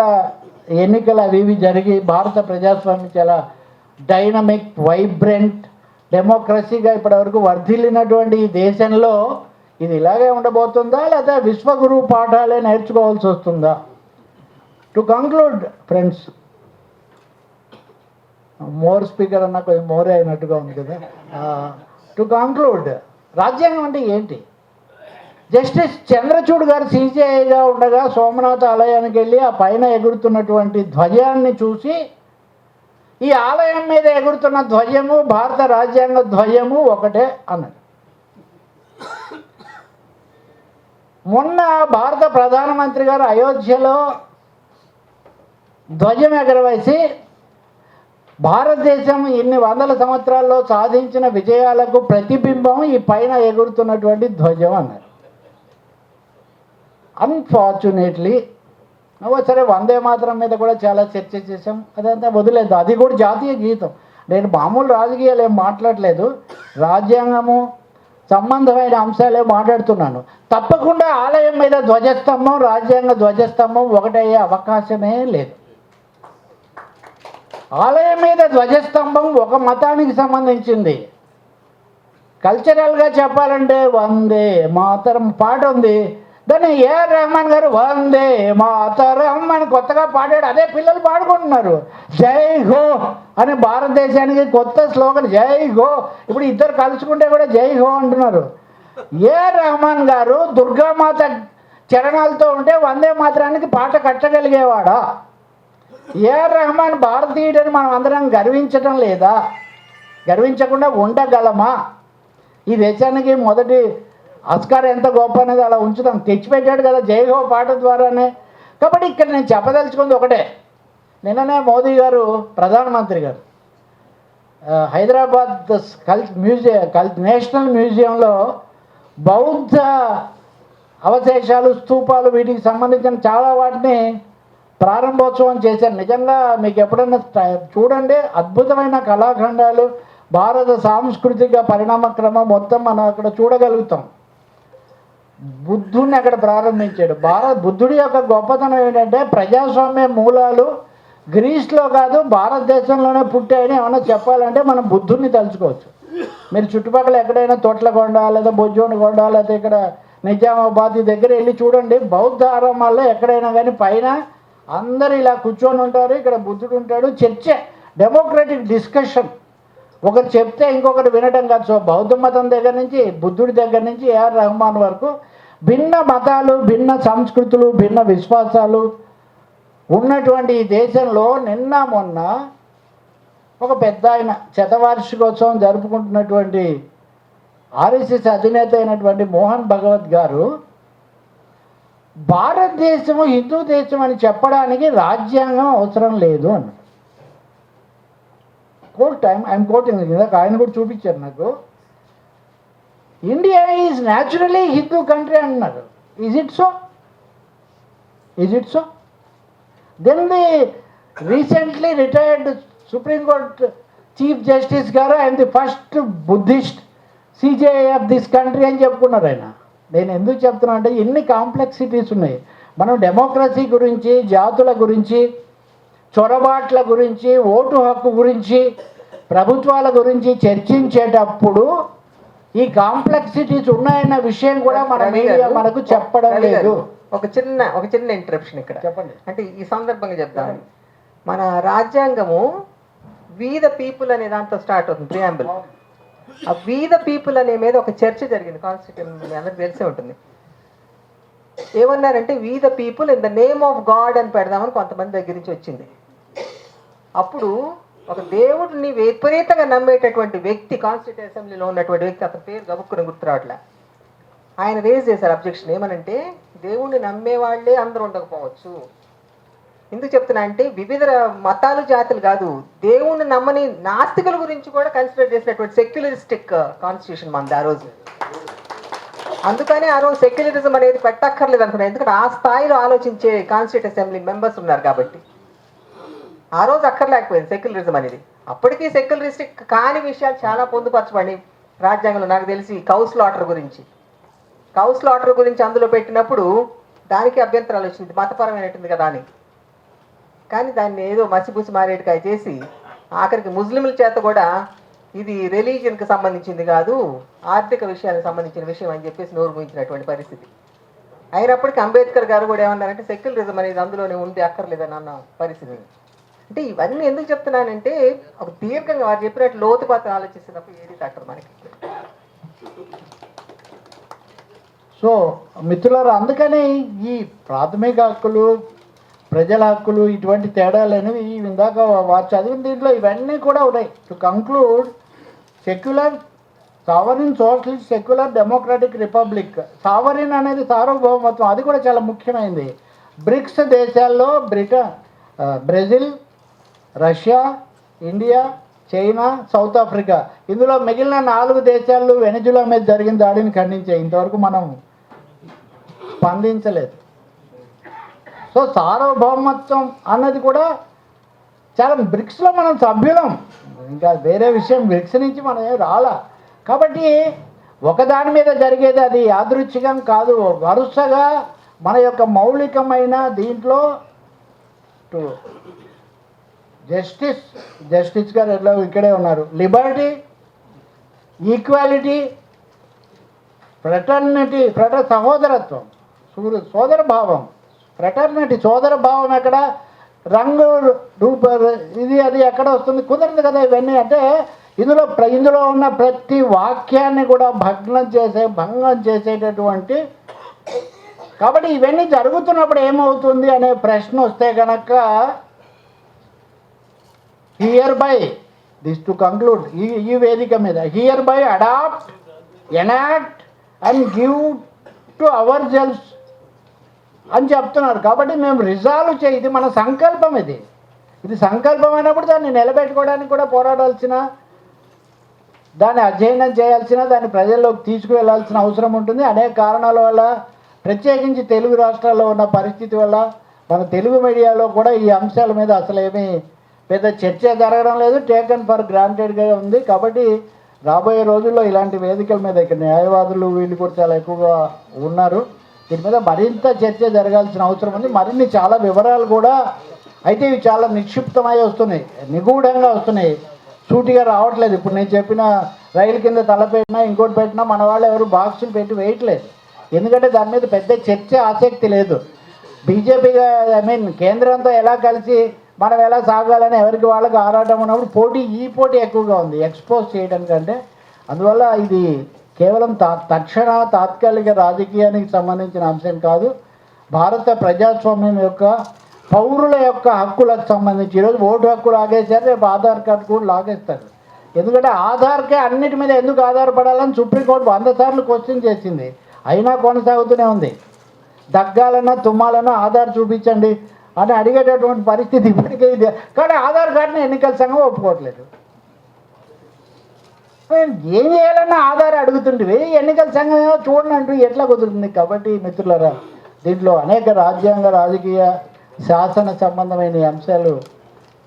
ఎన్నికలు అవి జరిగి భారత ప్రజాస్వామ్యం చాలా డైనమిక్, వైబ్రెంట్ డెమోక్రసీగా ఇప్పటివరకు వర్ధిల్లినటువంటి ఈ దేశంలో ఇది ఇలాగే ఉండబోతుందా, లేదా విశ్వగురు పాఠాలే నేర్చుకోవాల్సి వస్తుందా? To conclude friends, more speaker అన్న కొంచెం మోరే అయినట్టుగా ఉంది కదా. టు కంక్లూడ్, రాజ్యాంగం అంటే ఏంటి? జస్టిస్ చంద్రచూడ్ గారు సిజేఐగా ఉండగా సోమనాథ్ ఆలయానికి వెళ్ళి ఆ పైన ఎగురుతున్నటువంటి ధ్వజాన్ని చూసి, ఈ ఆలయం మీద ఎగురుతున్న ధ్వజము భారత రాజ్యాంగ ధ్వజము ఒకటే అన్నది. మొన్న భారత ప్రధానమంత్రి గారు అయోధ్యలో ధ్వజం ఎగరవేసి భారతదేశం ఇన్ని వందల సంవత్సరాల్లో సాధించిన విజయాలకు ప్రతిబింబం ఈ పైన ఎగురుతున్నటువంటి ధ్వజం అన్నారు. అన్ఫార్చునేట్లీ సరే, వందే మాతరం మీద కూడా చాలా చర్చ చేసాం, అదంతా వదిలేదు. అది కూడా జాతీయ గీతం. నేను మామూలు రాజకీయాలు ఏం మాట్లాడలేదు, రాజ్యాంగము సంబంధమైన అంశాలే మాట్లాడుతున్నాను. తప్పకుండా ఆలయం మీద ధ్వజస్తంభం, రాజ్యాంగ ధ్వజస్తంభం ఒకటయ్యే అవకాశమే లేదు. ఆలయం మీద ధ్వజస్తంభం ఒక మతానికి సంబంధించింది. కల్చరల్గా చెప్పాలంటే వందే మాతరం పాట ఉంది, దాన్ని ఏఆర్ రెహమాన్ గారు వందే మాతరం అని కొత్తగా పాడాడు. అదే పిల్లలు పాడుకుంటున్నారు. జై హో అని భారతదేశానికి కొత్త స్లోగన్ జై హో. ఇప్పుడు ఇద్దరు కలుసుకుంటే కూడా జై హో అంటున్నారు. ఏఆర్ రెహమాన్ గారు దుర్గామాత చరణాలతో ఉంటే వందే మాతరానికి పాట కట్టగలిగేవాడా? ఏఆర్ రెహమాన్ భారతీయుడని మనం అందరం గర్వించడం లేదా? గర్వించకుండా ఉండగలమా? ఈ దేశానికి మొదటి ఆస్కార్ ఎంత గొప్ప అనేది అలా ఉంచుదాం. తెచ్చిపెట్టాడు కదా జై హో పాట ద్వారానే. కాబట్టి ఇక్కడ నేను చెప్పదలుచుకుంది ఒకటే. నిన్ననే మోదీ గారు, ప్రధానమంత్రి గారు, హైదరాబాద్ నేషనల్ మ్యూజియంలో బౌద్ధ అవశేషాలు, స్తూపాలు, వీటికి సంబంధించిన చాలా వాటిని ప్రారంభోత్సవం చేశారు. నిజంగా మీకు ఎప్పుడైనా చూడండి, అద్భుతమైన కళాఖండాలు, భారత సాంస్కృతిక పరిణామ క్రమం మొత్తం మనం అక్కడ చూడగలుగుతాం. బుద్ధుడిని అక్కడ ప్రారంభించాడు. బుద్ధుడి యొక్క గొప్పతనం ఏంటంటే ప్రజాస్వామ్య మూలాలు గ్రీస్లో కాదు భారతదేశంలోనే పుట్టాయని ఏమన్నా చెప్పాలంటే మనం బుద్ధుడిని తలుచుకోవచ్చు. మీరు చుట్టుపక్కల ఎక్కడైనా తొట్లకొండ లేదా బొజ్జోనికొండ లేదా ఇక్కడ నిజామాబాద్ దగ్గర వెళ్ళి చూడండి, బౌద్ధ ఆరామాల్లో ఎక్కడైనా కానీ పైన అందరూ ఇలా కూర్చొని ఉంటారు, ఇక్కడ బుద్ధుడు ఉంటాడు, చర్చ, డెమోక్రటిక్ డిస్కషన్. ఒకరు చెప్తే ఇంకొకరు వినడం కాదు. సో బౌద్ధ మతం దగ్గర నుంచి బుద్ధుడి దగ్గర నుంచి ఏఆర్ రెహమాన్ వరకు భిన్న మతాలు, భిన్న సంస్కృతులు, భిన్న విశ్వాసాలు ఉన్నటువంటి ఈ దేశంలో నిన్న మొన్న ఒక పెద్ద ఆయన శతవార్షికోత్సవం జరుపుకుంటున్నటువంటి ఆర్ఎస్ఎస్ అధినేత అయినటువంటి మోహన్ భగవత్ గారు భారతదేశము హిందూ దేశం అని చెప్పడానికి రాజ్యాంగం అవసరం లేదు అన్నారు. ఐఎమ్ కోటింగ్, ఇందాక ఆయన కూడా చూపించారు నాకు. India is naturally Hindu country అన్నారు. Is it so? Is it so? Then the recently retired supreme court chief justice గారు I'm the first Buddhist CJI of this country అని చెప్పుకున్నారు ఆయన. నేను ఎందుకు చెప్తున్నా అంటే ఎన్ని కాంప్లెక్సిటీస్ ఉన్నాయి. మనం డెమోక్రసీ గురించి, జాతుల గురించి, చొరబాట్ల గురించి, ఓటు హక్కు గురించి, ప్రభుత్వాల గురించి చర్చించేటప్పుడు ఈ కాంప్లెక్సిటీస్ ఉన్నాయన్న విషయం కూడా మన మీడియా మనకు చెప్పడం లేదు.
ఒక చిన్న ఇంటరప్షన్ ఇక్కడ చెప్పండి. అంటే ఈ సందర్భంగా చెప్తాను, మన రాజ్యాంగము వి ద పీపుల్ అనే దాంతో స్టార్ట్ అవుతుంది, ప్రియాంబుల్. ఆ వి ద పీపుల్ అనే మీద ఒక చర్చ జరిగింది కాన్స్టిట్యూషన్, అందరికి తెలిసే ఉంటుంది. ఏమన్నారంటే we the people in the name of God అని పెడదామని కొంతమంది దగ్గర నుంచి వచ్చింది. అప్పుడు ఒక దేవుడిని విపరీతంగా నమ్మేటటువంటి వ్యక్తి, కాన్స్టిట్యూషన్ అసెంబ్లీలో ఉన్నటువంటి వ్యక్తి, అతని పేరు గబుక్కుని గుర్తురావట్లే, ఆయన రేజ్ చేశారు అబ్జెక్షన్. ఏమనంటే దేవుణ్ణి నమ్మేవాళ్లే అందరూ ఉండకపోవచ్చు. ఎందుకు చెప్తున్నా అంటే వివిధ మతాలు, జాతులు కాదు, దేవుణ్ణి నమ్మని నాస్తికుల గురించి కూడా కన్సిడర్ చేసినటువంటి సెక్యులరిస్టిక్ కాన్స్టిట్యూషన్ మనది ఆ రోజు. అందుకని ఆ రోజు సెక్యులరిజం అనేది పెట్టక్కర్లేదు అనుకున్నాను, ఎందుకంటే ఆ స్థాయిలో ఆలోచించే కాన్స్టిట్యూట్ అసెంబ్లీ మెంబర్స్ ఉన్నారు కాబట్టి. ఆ రోజు అక్కర్లేకపోయింది సెక్యులరిజం అనేది. అప్పటికీ సెక్యులరిస్టిక్ కాని విషయాలు చాలా పొందుపరచబడి రాజ్యాంగంలో. నాకు తెలిసి కౌస్ లాటర్ గురించి అందులో పెట్టినప్పుడు దానికి అభ్యంతరాలు వచ్చింది, మతపరమైనటుంది కదా అని. కానీ దాన్ని ఏదో మసిపూసి మారేటికాయ చేసి ఆఖరికి ముస్లింల చేత కూడా ఇది రిలీజియన్కి సంబంధించింది కాదు, ఆర్థిక విషయానికి సంబంధించిన విషయం అని చెప్పేసి నోరు మూయించినటువంటి పరిస్థితి. అయినప్పటికీ అంబేద్కర్ గారు కూడా ఏమన్నారంటే సెక్యులరిజం అనేది అందులోనే ఉంది, అక్కర్లేదని అన్న పరిస్థితి. అంటే ఇవన్నీ ఎందుకు చెప్తున్నానంటే ఒక దీర్ఘంగా వారు చెప్పినట్టు లోతుపాత్ర ఆలోచిస్తున్నప్పుడు ఏది తట్టరు మనకి.
సో మిత్రులారా, అందుకని ఈ ప్రాథమిక హక్కులు, ప్రజల హక్కులు, ఇటువంటి తేడాలు అనేవి ఇందాక వారు చదివిన దీంట్లో ఇవన్నీ కూడా ఉన్నాయి. To conclude, secular sovereign socialist, secular democratic republic. Sovereign అనేది సార్వభౌమత్వం, అది కూడా చాలా ముఖ్యమైనది. బ్రిక్స్ దేశాల్లో Brazil, Russia, India, China, south Africa, ఇందులో మిగిలిన 4 దేశాలు వెనిజులా మీద జరిగిన దాడిని ఖండించాయి. ఇంతవరకు మనం స్పందించలేదు. సో సార్వభౌమత్వం అన్నది కూడా చాలా, బ్రిక్స్లో మనం సభ్యులం, ఇంకా వేరే విషయం బ్రిక్స్ నుంచి మనం రాలా. కాబట్టి ఒకదాని మీద జరిగేది అది యాదృచ్ఛికం కాదు, వరుసగా మన యొక్క మౌలికమైన దీంట్లో జస్టిస్ గారు ఎట్లా ఇక్కడే ఉన్నారు, లిబర్టీ, ఈక్వాలిటీ, ఫ్రెటర్నిటీ, సహోదరత్వం, సోదరభావం, ఫ్రెటర్నిటీ, సోదరభావం ఎక్కడ, రంగు రూప ఇది అది ఎక్కడ వస్తుంది, కుదరదు కదా ఇవన్నీ. అంటే ఇందులో ఉన్న ప్రతి వాక్యాన్ని కూడా భంగం చేసేటటువంటి. కాబట్టి ఇవన్నీ జరుగుతున్నప్పుడు ఏమవుతుంది అనే ప్రశ్న వస్తే కనుక, hereby this to conclude, ఈ వేదిక మీద hereby adopt, enact and give to ourselves అని చెప్తున్నారు. కాబట్టి మేము రిజాల్వ్ ఇది మన సంకల్పం. ఇది సంకల్పం అయినప్పుడు దాన్ని నిలబెట్టుకోవడానికి కూడా పోరాడాల్సిన, దాన్ని అధ్యయనం చేయాల్సిన, దాన్ని ప్రజల్లోకి తీసుకువెళ్లాల్సిన అవసరం ఉంటుంది. అనేక కారణాల వల్ల, ప్రత్యేకించి తెలుగు రాష్ట్రాల్లో ఉన్న పరిస్థితి వల్ల మన తెలుగు మీడియాలో కూడా ఈ అంశాల మీద అసలు ఏమీ పెద్ద చర్చ జరగడం లేదు, టేకన్ ఫర్ గ్రాంటెడ్గా ఉంది. కాబట్టి రాబోయే రోజుల్లో ఇలాంటి వేదికల మీద ఇక్కడ న్యాయవాదులు వీళ్ళు కూడా చాలా ఎక్కువగా ఉన్నారు, దీని మీద మరింత చర్చ జరగాల్సిన అవసరం ఉంది. మరిన్ని చాలా వివరాలు కూడా, అయితే ఇవి చాలా నిక్షిప్తమై వస్తున్నాయి, నిగూఢంగా వస్తున్నాయి, సూటిగా రావట్లేదు. ఇప్పుడు నేను చెప్పిన రైలు కింద తల పెట్టినా ఇంకోటి పెట్టినా మన వాళ్ళు ఎవరు బాక్సులు పెట్టి వేయట్లేదు. ఎందుకంటే దాని మీద పెద్ద చర్చ ఆసక్తి లేదు. బీజేపీగా కేంద్రంతో ఎలా కలిసి మనం ఎలా సాగాలని ఎవరికి వాళ్ళకి ఆరాటం ఉన్నప్పుడు పోటీ ఎక్కువగా ఉంది ఎక్స్పోజ్ చేయడం కంటే. అందువల్ల ఇది కేవలం తక్షణ తాత్కాలిక రాజకీయానికి సంబంధించిన అంశం కాదు. భారత ప్రజాస్వామ్యం యొక్క పౌరుల యొక్క హక్కులకు సంబంధించి ఈరోజు ఓటు హక్కు లాగేశారు, రేపు ఆధార్ కార్డు కూడా లాగేస్తారు. ఎందుకంటే ఆధార్కే అన్నిటి మీద ఎందుకు ఆధారపడాలని సుప్రీంకోర్టు 100 సార్లు క్వశ్చన్ చేసింది, అయినా కొనసాగుతూనే ఉంది. దగ్గాలన్నా తుమ్మాలన్నా ఆధార్ చూపించండి అని అడిగేటటువంటి పరిస్థితి ఇప్పటికే ఇది. కానీ ఆధార్ కార్డుని ఎన్నికల సంఘం ఒప్పుకోవట్లేదు. ఏం చేయాలన్నా ఆధార్ అడుగుతుంటివి, ఎన్నికల సంఘం ఏమో చూడండి అంటూ ఎట్లా కుదురుతుంది? కాబట్టి మిత్రులారా, దీంట్లో అనేక రాజ్యాంగ రాజకీయ శాసన సంబంధమైన అంశాలు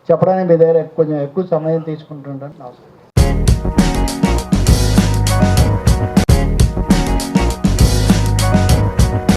చెప్పడానికి మీ దగ్గర కొంచెం ఎక్కువ సమయం తీసుకుంటుంటాను. నమస్కారం.